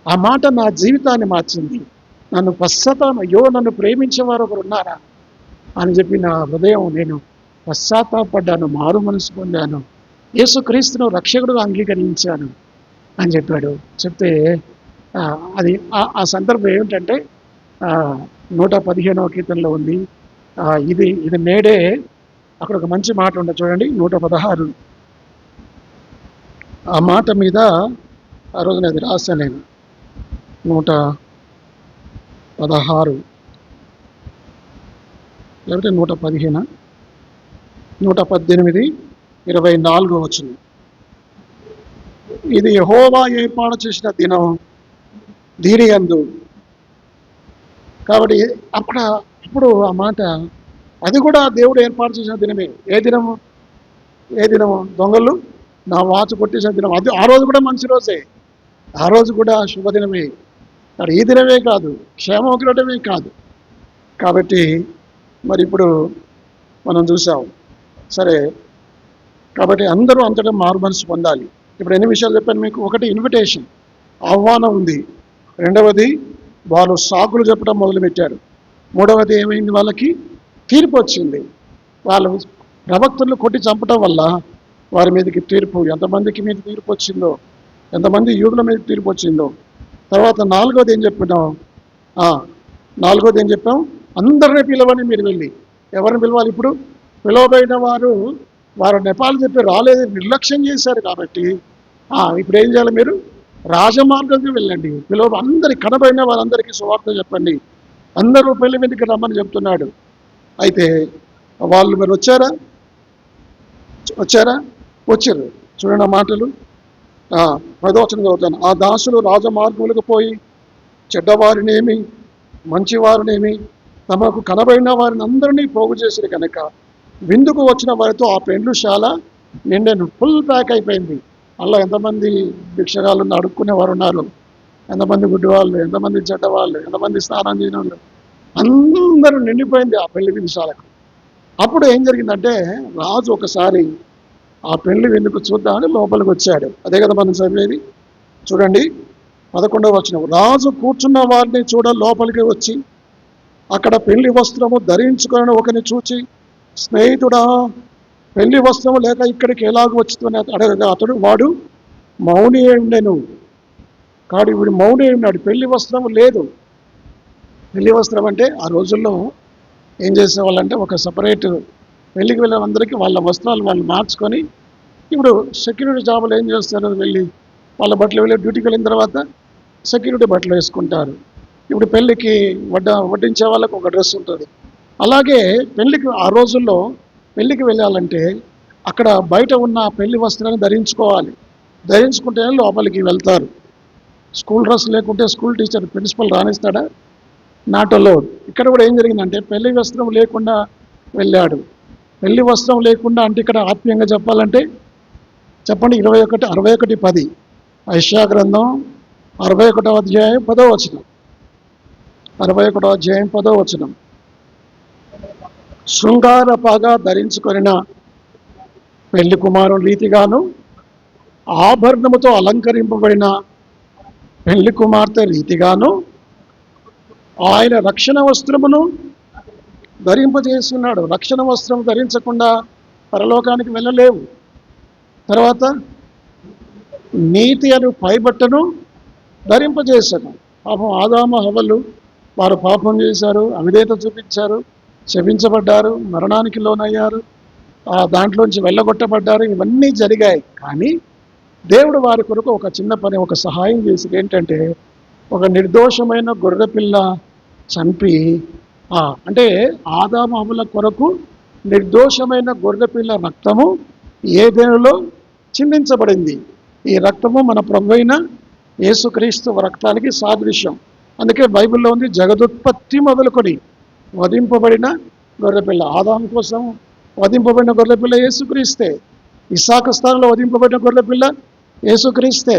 [SPEAKER 1] ఆ మాట నా జీవితాన్ని మార్చింది. నన్ను అయ్యో నన్ను ప్రేమించేవారు ఒకరు ఉన్నారా అని చెప్పి నా హృదయం, నేను పశ్చాత్తాపడ్డాను, మారు మనసు పొందాను, యేసుక్రీస్తును రక్షకుడుగా అంగీకరించాను అని చెప్పాడు. చెప్తే అది ఆ సందర్భం ఏమిటంటే 115వ కీర్తనలో ఉంది. ఇది నేడే అక్కడ ఒక మంచి మాట ఉంటుంది చూడండి, 116. ఆ మాట మీద ఆ రోజున అది రాశాను నేను. 116 లేకపోతే 115, 118, 24 వచ్చింది. ఇది యెహోవా ఏర్పాటు చేసిన దినం, దీని యందు. కాబట్టి ఇప్పుడు ఆ మాట, అది కూడా దేవుడు ఏర్పాటు చేసిన దినమే. ఏ దినము? దొంగలు నా వాచ్ కొట్టేసిన దినం. అది ఆ రోజు కూడా మంచి రోజే, ఆ రోజు కూడా శుభదినమే. మరి ఈ దినమే కాదు, క్షేమోగ్రటమే కాదు. కాబట్టి మరి ఇప్పుడు మనం చూసాం. సరే, కాబట్టి అందరూ అంతటా మారు మనసు పొందాలి. ఇప్పుడు ఎన్ని విషయాలు చెప్పాను మీకు. ఒకటి, ఇన్విటేషన్, ఆహ్వానం ఉంది. రెండవది, వాళ్ళు సాకులు చెప్పడం మొదలుపెట్టారు. మూడవది ఏమైంది? వాళ్ళకి తీర్పు వచ్చింది. వాళ్ళు ప్రవక్తలు కొట్టి చంపడం వల్ల వారి మీదకి తీర్పు, ఎంతమందికి మీద తీర్పు వచ్చిందో, ఎంతమంది యూదుల మీద తీర్పు వచ్చిందో. తర్వాత నాలుగోది ఏం చెప్పాం? అందరినీ పిలవని మీరు వెళ్ళి. ఎవరిని పిలవాలి ఇప్పుడు? పిలవబడిన వారు నెపాలు చెప్పి రాలేదు, నిర్లక్ష్యం చేశారు. కాబట్టి ఇప్పుడు ఏం చేయాలి? మీరు రాజమార్గంగా వెళ్ళండి, అందరి కనబడిన వారందరికీ సువార్త చెప్పండి, అందరూ పెళ్లి వెంటికి రమ్మని చెప్తున్నాడు. అయితే వాళ్ళు మరి వచ్చారా? వచ్చారు. చూడండి ఆ మాటలు. 10వ వచనం చదువుతాను. ఆ దాసులు రాజమార్గములకు పోయి చెడ్డవారినేమి మంచివారినేమి తమకు కనబడిన వారిని అందరినీ పోగు చేసిరు కనుక విందుకు వచ్చిన వారితో ఆ పెండ్లుశాల నిండెను. ఫుల్ ప్యాక్ అయిపోయింది. అలా ఎంతమంది భిక్షగాళ్ళు అడుక్కునే వారు ఉన్నారు, ఎంతమంది గుడ్డివాళ్ళు, ఎంతమంది చెడ్డవాళ్ళు, ఎంతమంది స్నానం చేయని వాళ్ళు, అందరూ నిండిపోయింది ఆ పెళ్లి విందుశాలకు. అప్పుడు ఏం జరిగిందంటే, రాజు ఒకసారి ఆ పెళ్లి విందుకు చూద్దామని లోపలికి వచ్చాడు. అదే కదా మనం చదివేది. చూడండి 11వ వచనం. రాజు కూర్చున్న వారిని చూడ లోపలికి వచ్చి అక్కడ పెళ్లి వస్త్రము ధరించుకొని ఒకరిని చూచి, స్నేహితుడా, పెళ్లి వస్త్రము లేక ఇక్కడికి ఎలాగ వచ్చిందని అడగగా వాడు మౌని ఉండెను. కాడు వీడు మౌని ఉన్నాడు, పెళ్లి వస్త్రము లేదు. పెళ్లి వస్త్రం అంటే ఆ రోజుల్లో ఏం చేసేవాళ్ళంటే, ఒక సపరేట్ పెళ్లికి వెళ్ళిన అందరికీ వాళ్ళ వస్త్రాలు వాళ్ళు మార్చుకొని, ఇప్పుడు సెక్యూరిటీ జాబులు ఏం చేస్తారు, వెళ్ళి వాళ్ళ బట్టలు వెళ్ళి డ్యూటీకి వెళ్ళిన తర్వాత సెక్యూరిటీ బట్టలు వేసుకుంటారు. ఇప్పుడు పెళ్ళికి వడ్డించే వాళ్ళకు ఒక డ్రెస్ ఉంటుంది. అలాగే పెళ్ళికి ఆ రోజుల్లో పెళ్ళికి వెళ్ళాలంటే అక్కడ బయట ఉన్న పెళ్లి వస్త్రాన్ని ధరించుకోవాలి. ధరించుకుంటేనే లోపలికి వెళ్తారు. స్కూల్ డ్రెస్ లేకుంటే స్కూల్ టీచర్, ప్రిన్సిపల్ రాణిస్తాడా? Not allowed. ఇక్కడ కూడా ఏం జరిగిందంటే పెళ్లి వస్త్రం లేకుండా వెళ్ళాడు. పెళ్లి వస్త్రం లేకుండా అంటే ఇక్కడ ఆత్మీయంగా చెప్పాలంటే చెప్పండి, 61:10 యెషయా గ్రంథం 61వ అధ్యాయం 10వ వచనం. 61వ అధ్యాయం 10వ వచనం. శృంగార పాగా ధరించుకొనిన పెళ్లి కుమారుని రీతిగాను, ఆభరణముతో అలంకరింపబడిన పెళ్లి కుమార్తె రీతిగాను ఆయన రక్షణ వస్త్రమును ధరింపజేస్తున్నాడు. రక్షణ వస్త్రం ధరించకుండా పరలోకానికి వెళ్ళలేవు. తర్వాత నీతి అను పైబట్టను ధరింపజేశాను. పాపం ఆదాము హవ్వలు వారు పాపం చేశారు, అవిధేయత చూపించారు, శపించబడ్డారు, మరణానికి లోనయ్యారు, దాంట్లోంచి వెళ్ళగొట్టబడ్డారు. ఇవన్నీ జరిగాయి. కానీ దేవుడు వారి కొరకు ఒక చిన్న పని, ఒక సహాయం చేసి ఏంటంటే ఒక నిర్దోషమైన గొర్రెపిల్ల చంపి, అంటే ఆదాము హవ్వల కొరకు నిర్దోషమైన గొర్రెపిల్ల రక్తము ఏదెనులో చిందించబడింది. ఈ రక్తము మన ప్రభువైన యేసుక్రీస్తు రక్తానికి సాదృశ్యం. అందుకే బైబిల్లో ఉంది, జగదుత్పత్తి మొదలుకొని వధింపబడిన గొర్రెపిల్ల. ఆదాము కోసం వధింపబడిన గొర్రెపిల్ల యేసుక్రీస్తే. ఇస్సాకు స్థానంలో వధింపబడిన గొర్రెపిల్ల యేసుక్రీస్తే.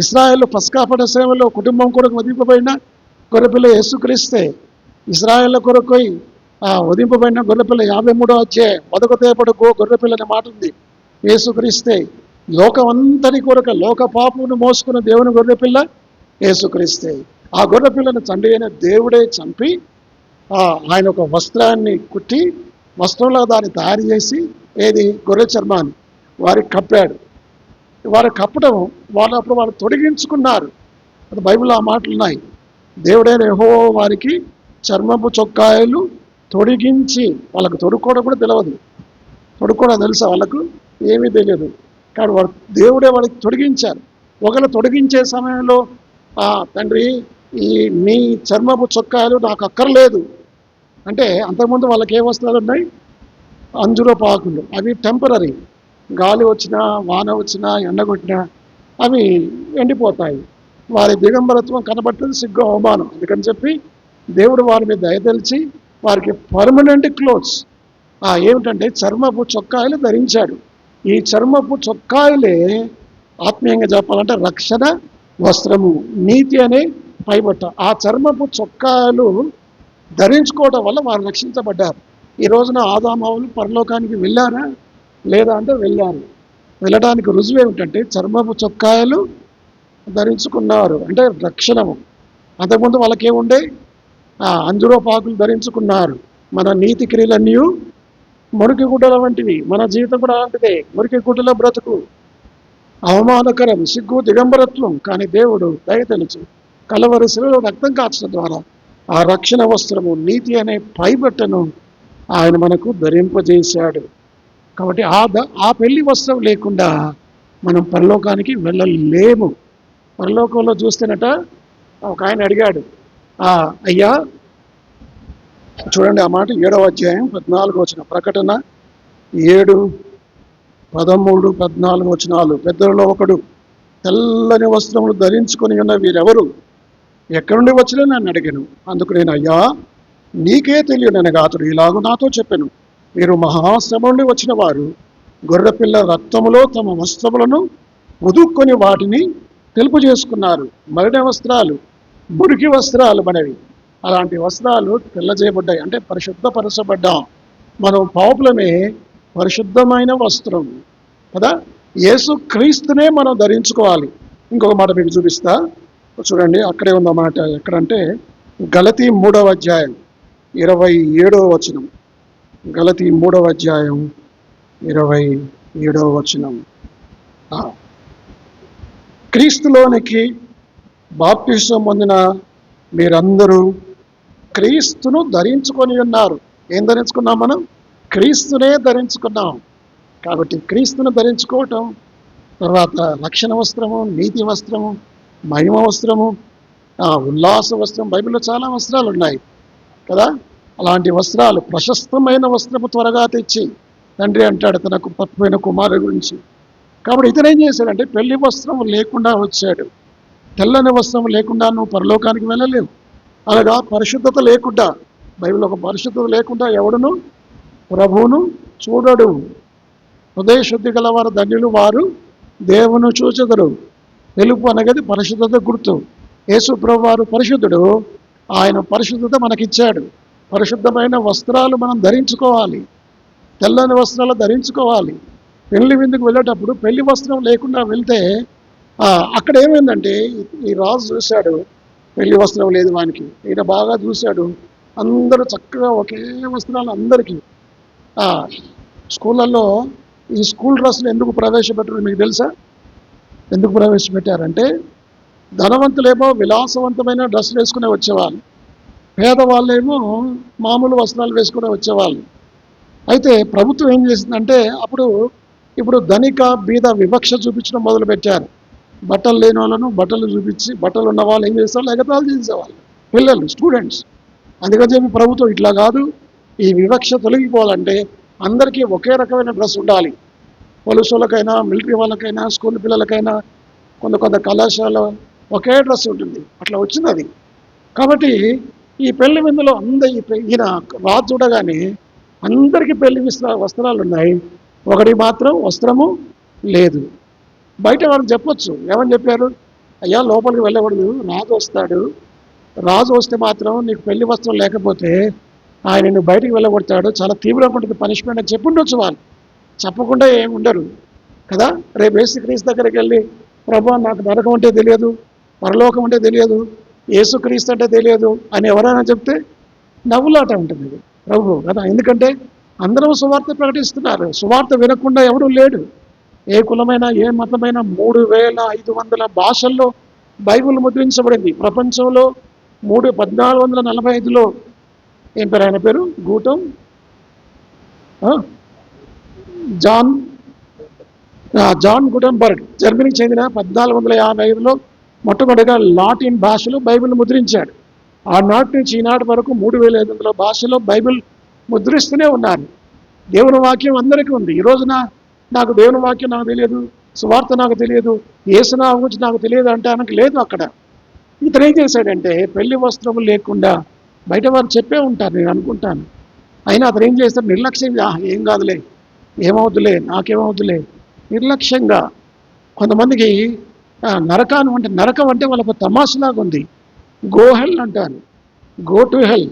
[SPEAKER 1] ఇశ్రాయేలు పస్కాపడ సేవలో కుటుంబం కొరకు వధింపబడిన గొర్రెపిల్ల యేసుక్రీస్తే. ఇశ్రాయేళ్ల కొరకు వధింపబడిన గొర్రెపిల్ల 53వ అధ్యాయం మొదకతేపడు గొర్రెపిల్ల అనే మాట ఉంది, యేసుక్రీస్తే. లోకమంతని కొరకు లోక పాపమును మోసుకున్న దేవుని గొర్రెపిల్ల యేసుక్రీస్తే. ఆ గొర్రెపిల్లను తండ్రి అయిన దేవుడే చంపి ఆయన ఒక వస్త్రాన్ని కుట్టి వస్త్రంలో దాన్ని తయారు చేసి, ఏది గొర్రె చర్మాన్ని వారికి కప్పాడు. వారు కప్పడం అప్పుడు వాళ్ళు తొడిగించుకున్నారు. అది బైబిల్లో ఆ మాటలు ఉన్నాయి. దేవుడైన యెహోవా వారికి చర్మపు చొక్కాయలు తొడిగించి, వాళ్ళకు తొడుక్కోవడం కూడా తెలియదు. తొడుక్కోవడం తెలుసా వాళ్ళకు? ఏమీ తెలియదు. కానీ వాడు దేవుడే వాళ్ళకి తొడిగించారు. ఒకవేళ తొడిగించే సమయంలో తండ్రి నీ చర్మపు చొక్కాయలు నాకు అక్కర్లేదు అంటే, అంతకుముందు వాళ్ళకి ఏ వస్త్రాలు ఉన్నాయి? అంజురపాకులు. అవి టెంపరీ, గాలి వచ్చినా వాన వచ్చినా ఎండ కొట్టినా అవి ఎండిపోతాయి. వారి దిగంబరత్వం కనబడుతుంది, సిగ్గు అవమానం. అందుకని చెప్పి దేవుడు వారి మీద దయతలిచి వారికి పర్మనెంట్ క్లోత్స్ ఏమిటంటే చర్మపు చొక్కాయలు ధరించాడు. ఈ చర్మపు చొక్కాయలే ఆత్మీయంగా చెప్పాలంటే రక్షణ వస్త్రము, నీతి అనే పైబట్ట. ఆ చర్మపు చొక్కాయలు ధరించుకోవడం వల్ల వారు రక్షించబడ్డారు. ఈ రోజున ఆదాము హవ్వలు పరలోకానికి వెళ్ళారా లేదా అంటే వెళ్ళారు. వెళ్ళడానికి రుజువు ఏమిటంటే చర్మపు చొక్కాయలు ధరించుకున్నారు, అంటే రక్షణము. అంతకుముందు వాళ్ళకేముండే? అంజురపాకులు ధరించుకున్నారు. మన నీతి క్రియలన్నీ మురికి గుడ్డల వంటివి. మన జీవితం కూడా అలాంటిదే, మురికి గుడ్డల బ్రతుకు, అవమానకరం, సిగ్గు, దిగంబరత్వం. కానీ దేవుడు దయతలిచి కలవరి శిలువలో రక్తం కాచడం ద్వారా ఆ రక్షణ వస్త్రము, నీతి అనే పైబట్టను ఆయన మనకు ధరింపజేశాడు. కాబట్టి ఆ పెళ్లి వస్త్రం లేకుండా మనం పరలోకానికి వెళ్ళలేము. పరలోకంలో చూస్తేనట ఒక ఆయన అడిగాడు, అయ్యా చూడండి ఆ మాట 7వ అధ్యాయం 14వ వచనం, ప్రకటన 7, 13, 14 వచనాలు. పెద్దలలో ఒకడు తెల్లని వస్త్రములు ధరించుకొని ఉన్న వీరెవరు, ఎక్కడి నుండి వచ్చినా నన్ను అడిగాను. అందుకు నేను, అయ్యా నీకే తెలియననగా అతడు ఇలాగూ నాతో చెప్పాను, మీరు మహాశ్రమ నుండి వచ్చిన వారు గొర్రెపిల్ల రక్తములో తమ వస్త్రములను ఉదుక్కొని వాటిని తెలుపు చేసుకున్నారు. మలిన వస్త్రాలు, మురికి వస్త్రాలు మనవి. అలాంటి వస్త్రాలు తెల్లజేయబడ్డాయి, అంటే పరిశుద్ధపరచబడ్డాం. మనం పాపులమే, పరిశుద్ధమైన వస్త్రం కదా. యేసు క్రీస్తునే మనం ధరించుకోవాలి. ఇంకొక మాట మీకు చూపిస్తా, చూడండి. అక్కడే ఉందన్నమాట. ఎక్కడంటే గలతీ 3వ అధ్యాయం 27వ వచనం. గలతీ 3వ అధ్యాయం 27వ వచనం. క్రీస్తులోనికి బాప్తిసం పొందిన మీరందరూ క్రీస్తును ధరించుకొని ఉన్నారు. ఏం ధరించుకున్నాం మనం? క్రీస్తునే ధరించుకున్నాం. కాబట్టి క్రీస్తును ధరించుకోవటం, తర్వాత రక్షణ వస్త్రము, నీతి వస్త్రము, మహిమ వస్త్రము, ఉల్లాస వస్త్రం. బైబిల్లో చాలా వస్త్రాలు ఉన్నాయి కదా. అలాంటి వస్త్రాలు, ప్రశస్తమైన వస్త్రము త్వరగా తెచ్చి తండ్రి అంటాడు తనకు పట్టుపోయిన కుమారుడి గురించి. కాబట్టి ఇతను ఏం చేశాడంటే పెళ్లి వస్త్రం లేకుండా వచ్చాడు. తెల్లని వస్త్రం లేకుండా నువ్వు పరలోకానికి వెళ్ళలేవు. అనగా పరిశుద్ధత లేకుండా, బైబిల్ ఒక పరిశుద్ధత లేకుండా ఎవడును ప్రభువును చూడడు. హృదయ శుద్ధి గల వారు ధన్యులు, వారు దేవుని చూచెదరు. తెలుపు అనగది పరిశుద్ధత గుర్తు. యేసు ప్రభు వారు పరిశుద్ధుడు, ఆయన పరిశుద్ధత మనకిచ్చాడు. పరిశుద్ధమైన వస్త్రాలు మనం ధరించుకోవాలి, తెల్లని వస్త్రాలు ధరించుకోవాలి. పెళ్లి విందుకు వెళ్ళేటప్పుడు పెళ్లి వస్త్రం లేకుండా వెళ్తే అక్కడ ఏమైందంటే, ఈ రాజు చూశాడు పెళ్లి వస్త్రం లేదు వానికి. ఈయన బాగా చూశాడు, అందరూ చక్కగా ఒకే వస్త్రాలు అందరికీ. స్కూళ్ళల్లో ఈ స్కూల్ డ్రెస్సులు ఎందుకు ప్రవేశపెట్టారు మీకు తెలుసా? ఎందుకు ప్రవేశపెట్టారంటే, ధనవంతులేమో విలాసవంతమైన డ్రెస్సులు వేసుకునే వచ్చేవాళ్ళు, పేదవాళ్ళేమో మామూలు వస్త్రాలు వేసుకునే వచ్చేవాళ్ళు. అయితే ప్రభుత్వం ఏం చేసిందంటే, ఇప్పుడు ధనిక బీద వివక్ష చూపించడం మొదలుపెట్టారు. బట్టలు లేని వాళ్ళను బట్టలు చూపించి, బట్టలు ఉన్న వాళ్ళు ఏం చేస్తారు, ఎగతాళి చేసేవాళ్ళు, పిల్లలు, స్టూడెంట్స్. అందుకని చెప్పి ప్రభుత్వం ఇట్లా కాదు, ఈ వివక్ష తొలగిపోవాలంటే అందరికీ ఒకే రకమైన డ్రెస్ ఉండాలి. పోలీసు వాళ్ళకైనా, మిలిటరీ వాళ్ళకైనా, స్కూల్ పిల్లలకైనా, కొంత కళాశాల ఒకే డ్రెస్ ఉంటుంది. అట్లా వచ్చింది అది. కాబట్టి ఈ పెళ్లి విందులో ఈయన రాజు చూడగానే అందరికీ పెళ్లి వస్త్రాలు ఉన్నాయి, ఒకటి మాత్రం వస్త్రము లేదు. బయట వాళ్ళు చెప్పొచ్చు, ఏమని చెప్పారు, అయ్యా లోపలికి వెళ్ళకూడదు, రాజు వస్తాడు, రాజు వస్తే మాత్రం నీకు పెళ్లి వస్త్రం లేకపోతే ఆయన నువ్వు బయటికి వెళ్ళగొడతాడు, చాలా తీవ్రంగా ఉంటుంది పనిష్మెంట్ అని చెప్పుండొచ్చు. వాళ్ళు చెప్పకుండా ఏమి ఉండరు కదా. రేపు యేసుక్రీస్తు దగ్గరికి వెళ్ళి, ప్రభు నాకు నరకం అంటే తెలియదు, పరలోకం అంటే తెలియదు, యేసుక్రీస్తు అంటే తెలియదు అని ఎవరైనా చెప్తే నవ్వులాట ఉంటుంది ఇది ప్రభు కదా. ఎందుకంటే అందరూ సువార్త ప్రకటిస్తున్నారు, సువార్త వినకుండా ఎవడూ లేడు. ఏ కులమైనా, ఏ మతమైనా 3500 భాషల్లో బైబిల్ ముద్రించబడింది. ప్రపంచంలో 1445లో ఏం పేరు ఆయన పేరు, జాన్ గుటెన్బర్గ్, జర్మనీకి చెందిన 1455లో మొట్టమొదటిగా లాటిన్ భాషలో బైబిల్ ముద్రించాడు. ఆనాటి నుంచి ఈనాటి వరకు 3500 భాషలో బైబిల్ ముద్రిస్తూనే ఉన్నారు. దేవుని వాక్యం అందరికీ ఉంది. ఈ రోజున నాకు దేవుని వాక్యం నాకు తెలియదు, సువార్త నాకు తెలియదు, యేసునామం గురించి నాకు తెలియదు అంటానికి లేదు. అక్కడ ఇతను ఏం చేశాడంటే, పెళ్లి వస్త్రము లేకుండా, బయట వారు చెప్పే ఉంటారు నేను అనుకుంటాను, అయినా అతను ఏం చేస్తాడు, నిర్లక్ష్యంగా ఏం కాదులే, ఏమవుతులే, నాకేమవుతులే, నిర్లక్ష్యంగా. కొంతమందికి నరకం అంటే వాళ్ళకు తమాషలాగా ఉంది. గో హెల్ అంటారు, గో టు హెల్,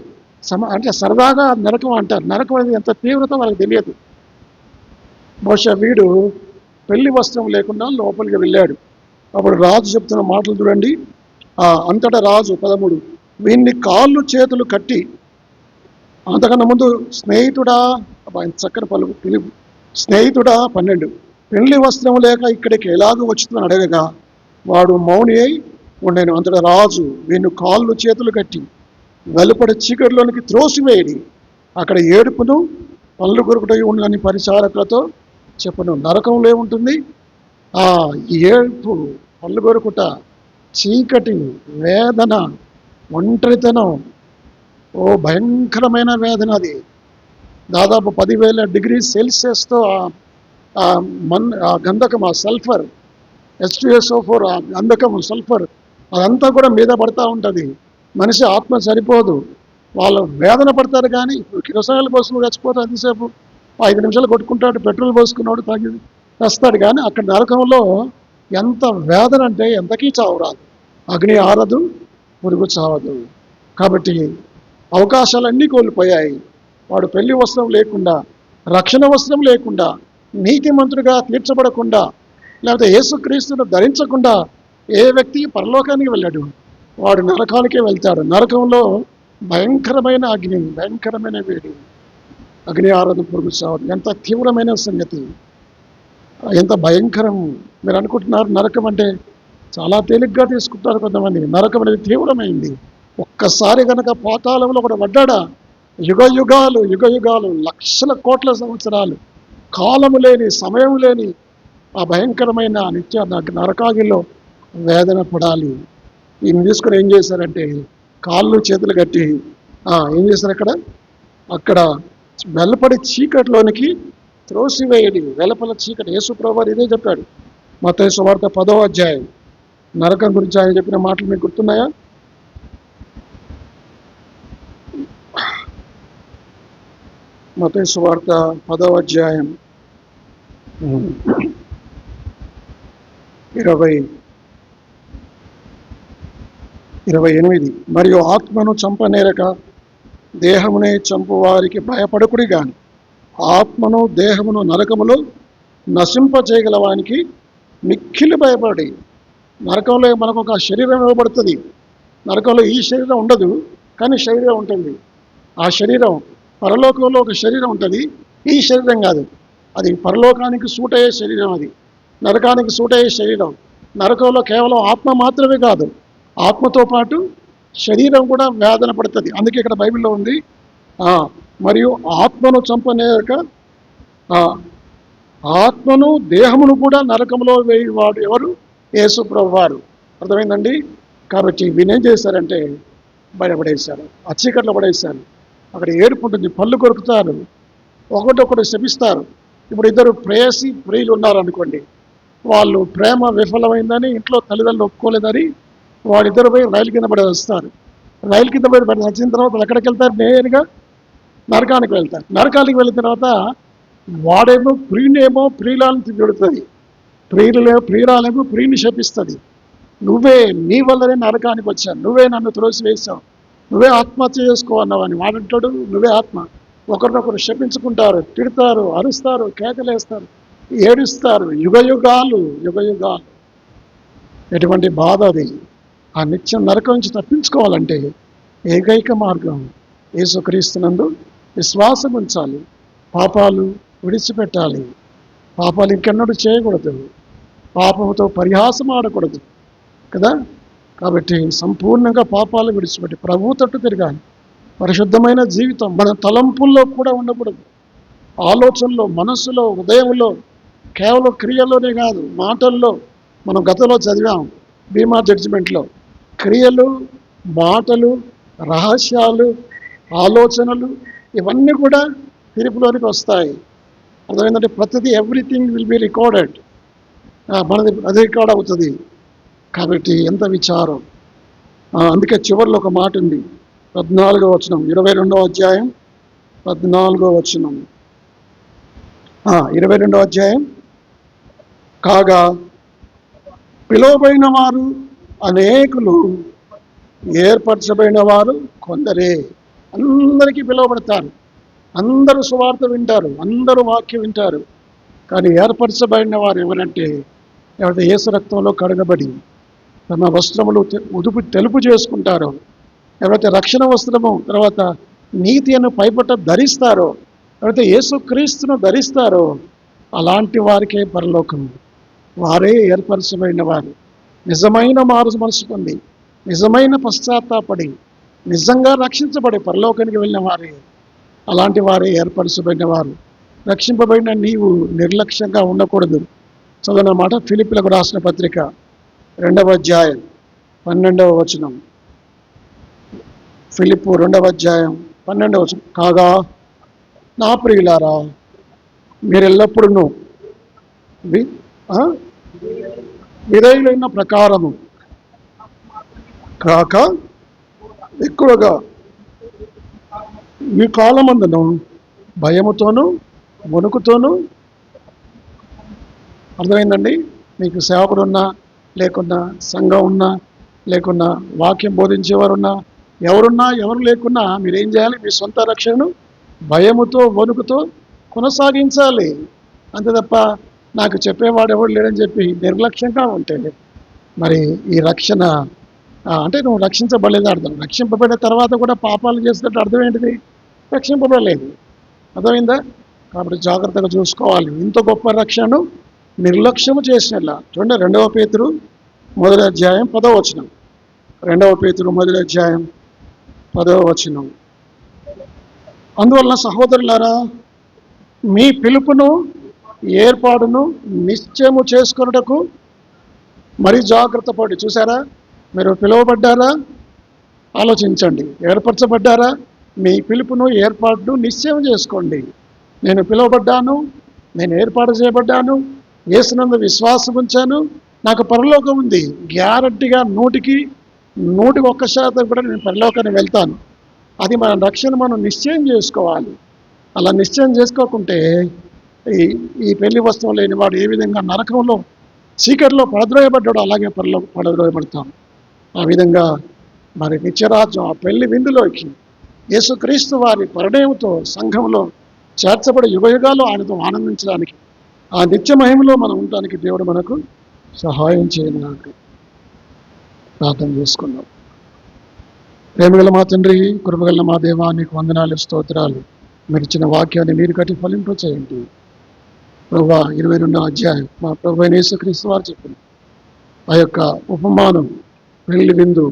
[SPEAKER 1] అంటే సరదాగా నరకం అంటారు. నరకం అనేది ఎంత తీవ్రత వాళ్ళకి తెలియదు. బహుశా వీడు పెళ్లి వస్త్రం లేకుండా లోపలికి వెళ్ళాడు. అప్పుడు రాజు చెప్తున్న మాటలు చూడండి. అంతటా రాజు 13, వీడిని కాళ్ళు చేతులు కట్టి, అంతకన్నా ముందు స్నేహితుడా, చక్కని పిలుపు, స్నేహితుడా 12, పెళ్లి వస్త్రం లేక ఇక్కడికి ఎలాగో వచ్చుతుందని అడగగా వాడు మౌని అయి ఉండేను. అంతటా రాజు వీడిని కాళ్ళు చేతులు కట్టి వెలుపడి చీకటిలోనికి త్రోసివేయడి, అక్కడ ఏడుపును పళ్ళు కొరుకుటై ఉండని పరిచారకులతో చెప్పను. నరకంలో ఏముంటుంది, ఏడుపు, పళ్ళు కొరుకుట, చీకటి, వేదన, ఒంటరితనం, భయంకరమైన వేదన. అది దాదాపు 10,000 డిగ్రీ సెల్సియస్తో గంధకం, సల్ఫర్, H2SO4, గంధకం, సల్ఫర్ అదంతా కూడా మీద పడతా ఉంటుంది. మనిషి ఆత్మ సరిపోదు, వాళ్ళు వేదన పడతారు. కానీ ఇప్పుడు కిరసాయలు పోసుకుని చచ్చిపోతాడు, ఎంతసేపు 5 నిమిషాలు కొట్టుకుంటాడు, పెట్రోల్ పోసుకున్నాడు తాగి వస్తాడు. కానీ అక్కడ నరకంలో ఎంత వేదన అంటే ఎంతకీ చావు రాదు, అగ్ని ఆరదు, పురుగు చావదు. కాబట్టి అవకాశాలన్నీ కోల్పోయాయి. వాడు పెళ్లి వస్త్రం లేకుండా, రక్షణ వస్త్రం లేకుండా, నీతిమంతుడిగా తీర్చబడకుండా, లేకపోతే యేసుక్రీస్తును ధరించకుండా ఏ వ్యక్తి పరలోకానికి వెళ్ళాడు, వాడు నరకానికే వెళ్తాడు. నరకంలో భయంకరమైన అగ్ని, భయంకరమైన వేడి, అగ్ని ఆరదు, పురుగు చావదు. ఎంత తీవ్రమైన సంగతి, ఎంత భయంకరం. మీరు అనుకుంటున్నారు నరకం అంటే చాలా తేలిగ్గా తీసుకుంటారు కొంతమంది. నరకం అనేది తీవ్రమైంది. ఒక్కసారి కనుక పాతాళంలో కూడా పడ్డాడా, యుగ యుగాలు, లక్షల కోట్ల సంవత్సరాలు, కాలము లేని, సమయం లేని ఆ భయంకరమైన నిత్య నరకాగిలో వేదన పడాలి. ఈయన తీసుకుని ఏం చేశారంటే, కాళ్ళు చేతులు కట్టి ఏం చేశారు, అక్కడ వెలుపడి చీకటిలోనికి త్రోసివేయడి, వెలుపల చీకటి. యేసు ప్రభువు ఇదే చెప్పాడు, మత్తయి సువార్త 10వ అధ్యాయం. నరకం గురించి ఆయన చెప్పిన మాటలు మీకు గుర్తున్నాయా? మత్తయి సువార్త 10వ అధ్యాయం 28. మరియు ఆత్మను చంపనేరక దేహమునే చంపు వారికి భయపడకుడి గాని ఆత్మను దేహమును నరకములో నశింపజేయగల వానికి మిక్కిలి భయపడి. నరకంలో మనకు ఒక శరీరం ఇవ్వబడుతుంది. నరకంలో ఈ శరీరం ఉండదు, కానీ శరీరం ఉంటుంది. ఆ శరీరం పరలోకంలో ఒక శరీరం ఉంటుంది, ఈ శరీరం కాదు. అది పరలోకానికి సూట్ అయ్యే శరీరం, అది నరకానికి సూట్ అయ్యే శరీరం. నరకంలో కేవలం ఆత్మ మాత్రమే కాదు, ఆత్మతో పాటు శరీరం కూడా వేదన పడుతుంది. అందుకే ఇక్కడ బైబిల్లో ఉంది, మరియు ఆత్మను చంపనేక ఆత్మను దేహమును కూడా నరకంలో వేయవాడు ఎవరు? యేసు ప్రభువారు. అర్థమైందండి? కాబట్టి వీనేం చేశారంటే భయపడేశారు, అచ్చీకట్లో పడేశారు. అక్కడ ఏడుపు ఉంటుంది, పళ్ళు కొరుకుతారు, ఒకటొకటి శపిస్తారు. ఇప్పుడు ఇద్దరు ప్రియులు ఉన్నారనుకోండి, వాళ్ళు ప్రేమ విఫలమైందని ఇంట్లో తల్లిదండ్రులు ఒప్పుకోలేదని వాడిద్దరు పోయి రైలు కింద పడి వస్తారు. రైలు కింద పడి వచ్చిన తర్వాత ఎక్కడికి వెళ్తారు? నేరుగా నరకానికి వెళ్తారు. నరకానికి వెళ్ళిన తర్వాత వాడేమో ప్రియునేమో ప్రియురాలను తిడుతుంది, ప్రియురాలేమో ప్రియుని శపిస్తుంది. నీ వల్లనే నరకానికి వచ్చాను, నువ్వే నన్ను త్రోసివేశావు, నువ్వే ఆత్మహత్య చేసుకో అన్నావని వాడంటాడు. నువ్వే ఆత్మ. ఒకరినొకరు శపించుకుంటారు, తిడతారు, అరుస్తారు, కేకలేస్తారు, ఏడుస్తారు, యుగయుగాలు. ఎటువంటి బాధ అది! ఆ నిత్యం నరకం నుంచి తప్పించుకోవాలంటే ఏకైక మార్గం యేసుక్రీస్తునందు విశ్వాసం ఉంచాలి, పాపాలు విడిచిపెట్టాలి, పాపాలు ఇంకెన్నడూ చేయకూడదు, పాపంతో పరిహాసం ఆడకూడదు కదా. కాబట్టి సంపూర్ణంగా పాపాలు విడిచిపెట్టి ప్రభువు తట్టు తిరగాలి. పరిశుద్ధమైన జీవితం మన తలంపుల్లో కూడా ఉండకూడదు, ఆలోచనలో, మనస్సులో, హృదయంలో, కేవలం క్రియల్లోనే కాదు, మాటల్లో. మనం గతంలో చదివాం బీమా జడ్జిమెంట్లో, క్రియలు, మాటలు, రహస్యాలు, ఆలోచనలు ఇవన్నీ కూడా తీర్పులోనికి వస్తాయి. అర్థమైందంటే ప్రతిదీ ఎవ్రీథింగ్ విల్ బి రికార్డెడ్, మనది అది రికార్డ్ అవుతుంది. కాబట్టి ఎంత విచారం! అందుకే చివరిలో ఒక మాట ఉంది, 14వ వచనం, 22వ అధ్యాయం 14వ వచనం, 22వ అధ్యాయం. కాగా పిలువబడిన వారు అనేకులు, ఏర్పరచబడిన వారు కొందరే. అందరికీ పిలువబడతారు, అందరూ సువార్త వింటారు, అందరూ వాక్యం వింటారు. కానీ ఏర్పరచబడిన వారు ఎవరంటే, ఎవరైతే యేసు రక్తంలో కడగబడి తమ వస్త్రములు తెలుపు చేసుకుంటారో, ఎవరైతే రక్షణ వస్త్రము తర్వాత నీతి అను పైపట్ట ధరిస్తారో, ఎవరైతే యేసుక్రీస్తును ధరిస్తారో అలాంటి వారికే పరలోకం. వారే ఏర్పరచబడిన వారు, నిజమైన మారు మనసు పొంది, నిజమైన పశ్చాత్తాపడి, నిజంగా రక్షించబడి పరలోకానికి వెళ్ళిన వారే. అలాంటి వారే ఏర్పరచబడిన వారు. రక్షింపబడిన నీవు నిర్లక్ష్యంగా ఉండకూడదు. చదవన మాట ఫిలిప్పీలకు రాసిన పత్రిక 2వ అధ్యాయం 12వ వచనం. ఫిలిప్పు 2వ అధ్యాయం 12వ వచనం. కాగా నా ప్రియులారా, మీరెల్లప్పుడూ విధేయులైన ప్రకారము కాక ఎక్కువగా ఈ కాలమందును భయముతోనూ వణుకుతోనూ. అర్థమైందండి? మీకు సేవకుడు ఉన్నా లేకున్నా, సంఘం ఉన్నా లేకున్నా, వాక్యం బోధించేవారున్నా, ఎవరు లేకున్నా మీరేం చేయాలి? మీ సొంత రక్షణను భయముతో వణుకుతో కొనసాగించాలి. అంతే తప్ప నాకు చెప్పేవాడు ఎవరు లేడని చెప్పి నిర్లక్ష్యంగా ఉంటే మరి ఈ రక్షణ అంటే నువ్వు రక్షించబడలేదు అర్థం. రక్షింపబడిన తర్వాత కూడా పాపాలు చేసినట్టు అర్థం ఏంటిది? రక్షింపబడలేదు. అర్థమైందా? కాబట్టి జాగ్రత్తగా చూసుకోవాలి. ఇంత గొప్ప రక్షణను నిర్లక్ష్యము చేసినట్లా. చూడండి 2వ పేతురు 1వ అధ్యాయం 10వ వచనం. 2వ పేతురు 1వ అధ్యాయం 10వ వచనం. అందువలన సహోదరులారా, మీ పిలుపును ఏర్పాటును నిశ్చయము చేసుకొనుటకు మరి జాగ్రత్త పడి. చూసారా? మీరు పిలువబడ్డారా? ఆలోచించండి. ఏర్పరచబడ్డారా? మీ పిలుపును ఏర్పాటును నిశ్చయం చేసుకోండి. నేను పిలువబడ్డాను, నేను ఏర్పాటు చేయబడ్డాను, యేసునందు విశ్వాసం ఉంచాను, నాకు పరలోకం ఉంది. గ్యారంటీగా 100% కూడా నేను పరలోకానికి వెళ్తాను. అది మన రక్షణ మనం నిశ్చయం చేసుకోవాలి. అలా నిశ్చయం చేసుకోకుంటే ఈ ఈ పెళ్లి వస్త్రం లేని వాడు ఏ విధంగా నరకంలో చీకటిలో పడద్రోయబడ్డాడో అలాగే పడద్రోయబడతాం. ఆ విధంగా మరి నిత్యరాజ్యం ఆ పెళ్లి విందులోకి యేసుక్రీస్తు వారి పరిణయంతో సంఘంలో చేర్చబడి యుగయుగాలు ఆయనతో ఆనందించడానికి ఆ నిత్య మహిమలో మనం ఉండడానికి దేవుడు మనకు సహాయం చేయడానికి ప్రార్థన చేసుకున్నాం. ప్రేమగల మా తండ్రి, కృపగల మా దేవా, నీకు వందనాలు, స్తోత్రాలు. మీరు ఇచ్చిన వాక్యాన్ని నీరు కట్టి ఫలింప చేయండి ప్రభువా. 22వ అధ్యాయం మా ప్రభు అయిన యేసుక్రీస్తు వారు చెప్పింది ఆ యొక్క ఉపమానం పెళ్లి విందు.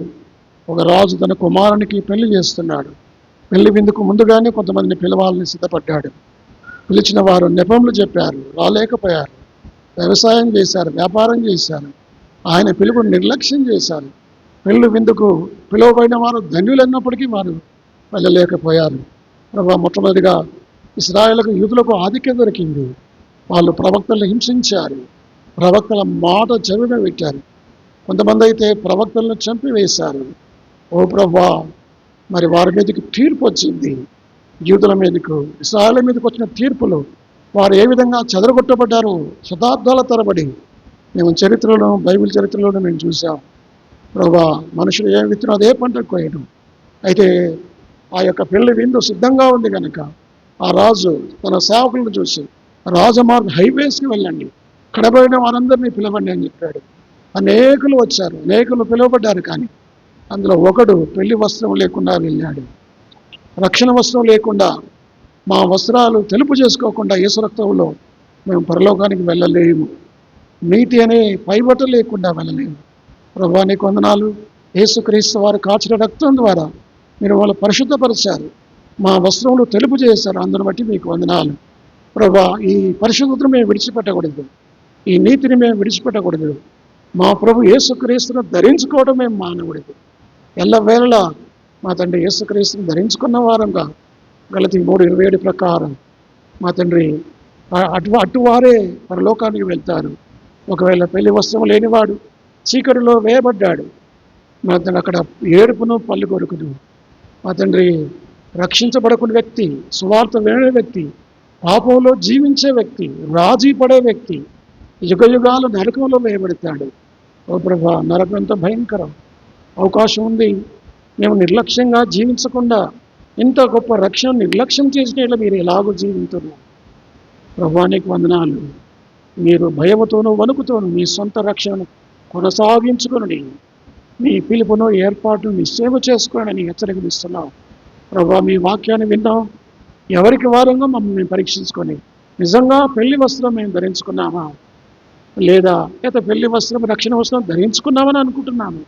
[SPEAKER 1] ఒక రాజు తన కుమారునికి పెళ్లి చేస్తున్నాడు. పెళ్లి విందుకు ముందుగానే కొంతమందిని పిలవాలని సిద్ధపడ్డాడు. పిలిచిన వారు నెపములు చెప్పారు, రాలేకపోయారు. వ్యవసాయం చేశారు, వ్యాపారం చేశారు. ఆయన పిలుపుని నిర్లక్ష్యం చేశారు. పెళ్లి విందుకు పిలువబడిన వారు ధన్యులైనప్పటికీ వారు వెళ్ళలేకపోయారు. ప్రభు, మొట్టమొదటిగా ఇశ్రాయేలుకు యూదులకు ఆధిక్యం దొరికింది. వాళ్ళు ప్రవక్తలను హింసించారు, ప్రవక్తల మాట చెవిన పెట్టారు. కొంతమంది అయితే ప్రవక్తలను చంపివేశారు. ఓ ప్రభువా, మరి వారి మీదకి తీర్పు వచ్చింది. యూదుల మీదకు, ఇశ్రాయేలు మీదకి వచ్చిన తీర్పులు వారు ఏ విధంగా చెదరగొట్టబడ్డారు శతాబ్దాల తరబడి మేము చరిత్రలో, బైబిల్ చరిత్రలోనే మేము చూసాం. ప్రభువా, మనుషులు ఏం విత్తనం అదే పంట కోయడం. అయితే ఆ యొక్క పెళ్లి విందు సిద్ధంగా ఉంది కనుక ఆ రాజు తన సేవకులను చూసి రాజమార్గ హైవేస్కి వెళ్ళండి, కడబడిన వారందరినీ పిలవండి అని చెప్పాడు. అనేకులు వచ్చారు, అనేకులు పిలువబడ్డారు. కానీ అందులో ఒకడు పెళ్లి వస్త్రం లేకుండా వెళ్ళాడు. రక్షణ వస్త్రం లేకుండా, మా వస్త్రాలు తెలుపు చేసుకోకుండా యేసు రక్తంలో మేము పరలోకానికి వెళ్ళలేము. నీతి అనే పైబట్ట లేకుండా వెళ్ళలేము. ప్రభువా, నీకు వందనాలు. యేసుక్రీస్తు వారు కాచిన రక్తం ద్వారా మీరు వాళ్ళు పరిశుద్ధపరిచారు, మా వస్త్రములు తెలుపు చేశారు. అందును బట్టి మీకు వందనాలు. ప్రభువా, ఈ పరిశుద్ధతను మేము విడిచిపెట్టకూడదు, ఈ నీతిని మేము విడిచిపెట్టకూడదు. మా ప్రభు యేసుక్రీస్తును ధరించుకోవడం మేము మానకూడదు. ఎల్లవేళలా మా తండ్రి యేసుక్రీస్తును ధరించుకున్న వారంగా గలతీ 3:27 ప్రకారం మా తండ్రి అటువారే పరలోకానికి వెళ్తారు. ఒకవేళ పెళ్లి వస్త్రం లేనివాడు చీకటిలో వేయబడ్డాడు. మా తండ్రి అక్కడ ఏడుపును పళ్ళు కొరుకును. మా తండ్రి రక్షించబడకున్న వ్యక్తి, సువార్త వినే వ్యక్తి, పాపంలో జీవించే వ్యక్తి, రాజీ పడే వ్యక్తి యుగయుగాలు నరకంలో వేయబడతాడు. ఓ ప్రభా, నరకం ఎంతో భయంకరం. అవకాశం ఉంది. మేము నిర్లక్ష్యంగా జీవించకుండా ఇంత గొప్ప రక్షణ నిర్లక్ష్యం చేసిన మీరు ఎలాగో జీవించున్నారు. ప్రభువానికి వందనాలు. మీరు భయముతోనూ వణుకుతోనూ మీ సొంత రక్షణను కొనసాగించుకుని మీ పిలుపును, ఏర్పాటును నిశ్చయం చేసుకోనని హెచ్చరికనిస్తున్నాం. ప్రభా, మీ వాక్యాన్ని విన్నాం. ఎవరికి వారంగా మమ్మల్ని పరీక్షించుకొని నిజంగా పెళ్లి వస్త్రం మేము ధరించుకున్నామా లేదా పెళ్లి వస్త్రం, రక్షణ వస్త్రం ధరించుకున్నామని అనుకుంటున్నాము.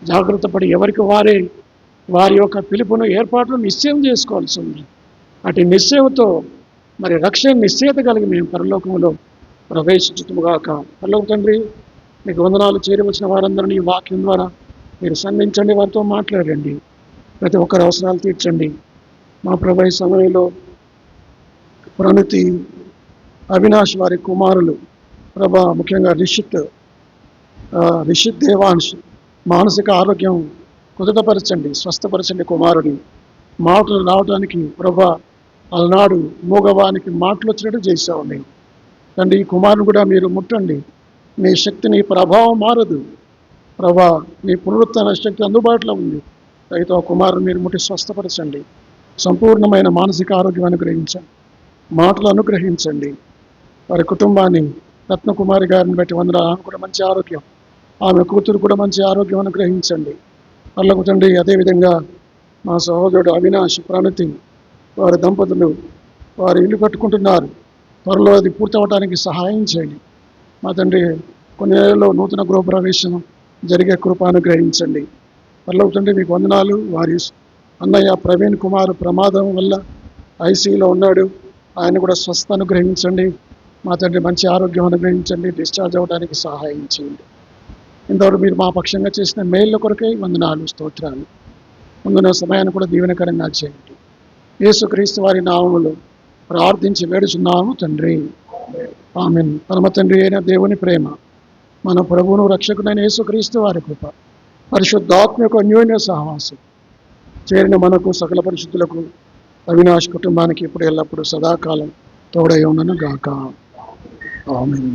[SPEAKER 1] జాగ్రత్త పడి ఎవరికి వారే వారి యొక్క పిలుపును, ఏర్పాటును నిశ్చయం చేసుకోవాల్సి ఉంది. అటు నిశ్చయంతో మరి రక్షణ నిశ్చయత కలిగి మేము పరలోకంలో ప్రవేశించుగాక. పరలోక తండ్రి, మీకు వందనాలు. చేరవలసిన వారందరినీ ఈ వాక్యం ద్వారా మీరు సంధించండి, వారితో మాట్లాడండి, ప్రతి ఒక్కరి అవసరాలు తీర్చండి. మా ప్రభు సమయంలో ప్రణతి, అవినాష్ వారి కుమారులు ప్రభా, ముఖ్యంగా రిషిత్ దేవాంశ్ మానసిక ఆరోగ్యం కుదుటపరచండి, స్వస్థపరచండి. కుమారుని మాటలు రావడానికి ప్రభా, అలనాడు మూగవానికి మాటలు వచ్చినట్టు చేసావు. తండ్రి, ఈ కుమారుని కూడా మీరు ముట్టండి. నీ శక్తి, నీ ప్రభావం మారదు ప్రభా. నీ పునరుత్థాన శక్తి అందుబాటులో ఉంది. అయితే ఆ కుమారుని మీరు ముట్టి స్వస్థపరచండి. సంపూర్ణమైన మానసిక ఆరోగ్యం అనుగ్రహించండి, మాటలు అనుగ్రహించండి. వారి కుటుంబాన్ని, రత్నకుమారి గారిని బట్టి వందనాలు. ఆమె కూడా మంచి ఆరోగ్యం, ఆమె కూతురు కూడా మంచి ఆరోగ్యం అనుగ్రహించండి. అల్లకు తండ్రి, అదేవిధంగా మా సహోదరుడు అవినాష్, ప్రణతి వారి దంపతులు వారి ఇల్లు కట్టుకుంటున్నారు. త్వరలో అది పూర్తవడానికి సహాయం చేయండి. మా తండ్రి, కొన్ని నెలల్లో నూతన గృహప్రవేశం జరిగే కృప అనుగ్రహించండి. అల్లకు తండ్రి, మీకు వందనాలు. వారి అన్నయ్య ప్రవీణ్ కుమార్ ప్రమాదం వల్ల ఐసీయూలో ఉన్నాడు. ఆయన కూడా స్వస్థ అనుగ్రహించండి. మా తండ్రి, మంచి ఆరోగ్యం అనుగ్రహించండి. డిశ్చార్జ్ అవ్వడానికి సహాయం చేయండి. ఇంతవరకు మీరు మా పక్షంగా చేసిన మేళ్ళ కొరకై వందనాలు, స్తోత్రాలు. ముందున్న సమయాన్ని కూడా దీవెనకరంగా చేయండి. యేసుక్రీస్తు వారి నామములో ప్రార్థించి వేడుచున్నాము తండ్రి, ఆమేన్. పరమ తండ్రి అయిన దేవుని ప్రేమ, మన ప్రభువును రక్షకుడైన యేసుక్రీస్తు వారి కృప, పరిశుద్ధాత్మ యొక్క అన్యోన్య సహవాసం చేరిన మనకు సకల పరిశుద్ధులకు అవినాష్ కుటుంబానికి ఇప్పుడు ఎల్లప్పుడు సదాకాలం తోడై ఉండను గాక. ఆమేన్.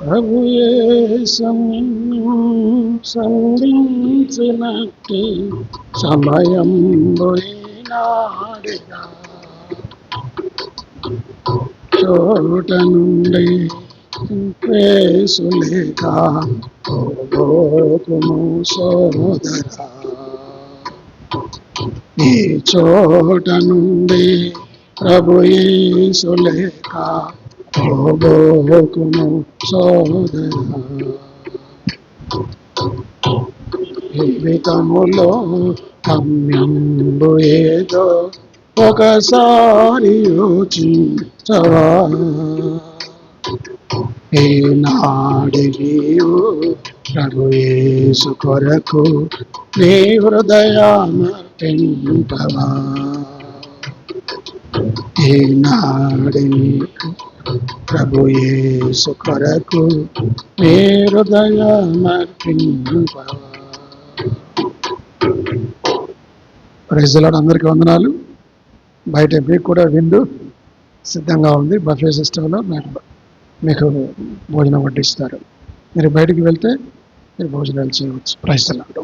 [SPEAKER 1] ప్రభుయే సంధించినట్టి సమయం పోయినాడిగా, చోట నుండి వేసులేక పోకుము సోదరా, ఈ చోట నుండి ప్రభు యేసులేక పోకుము సోదరా. జీవితములో గమ్యంబు ఏదో ఒకసారి యోచించవా, ఈనాడి ప్రభు యేసు కొరకు నీ హృదయామర్పింపవా, ఈనాడి ప్రభు యేసు కొరకు నీ హృదయామర్పింపవా. Praise the lord. అందరికీ వందనాలు. బయట మీకు కూడా విందు సిద్ధంగా ఉంది. బఫే సిస్టంలో మీకు భోజనం వడ్డిస్తారు. మీరు బయటికి వెళ్తే మీరు భోజనాలు చేయవచ్చు. Praise the lord.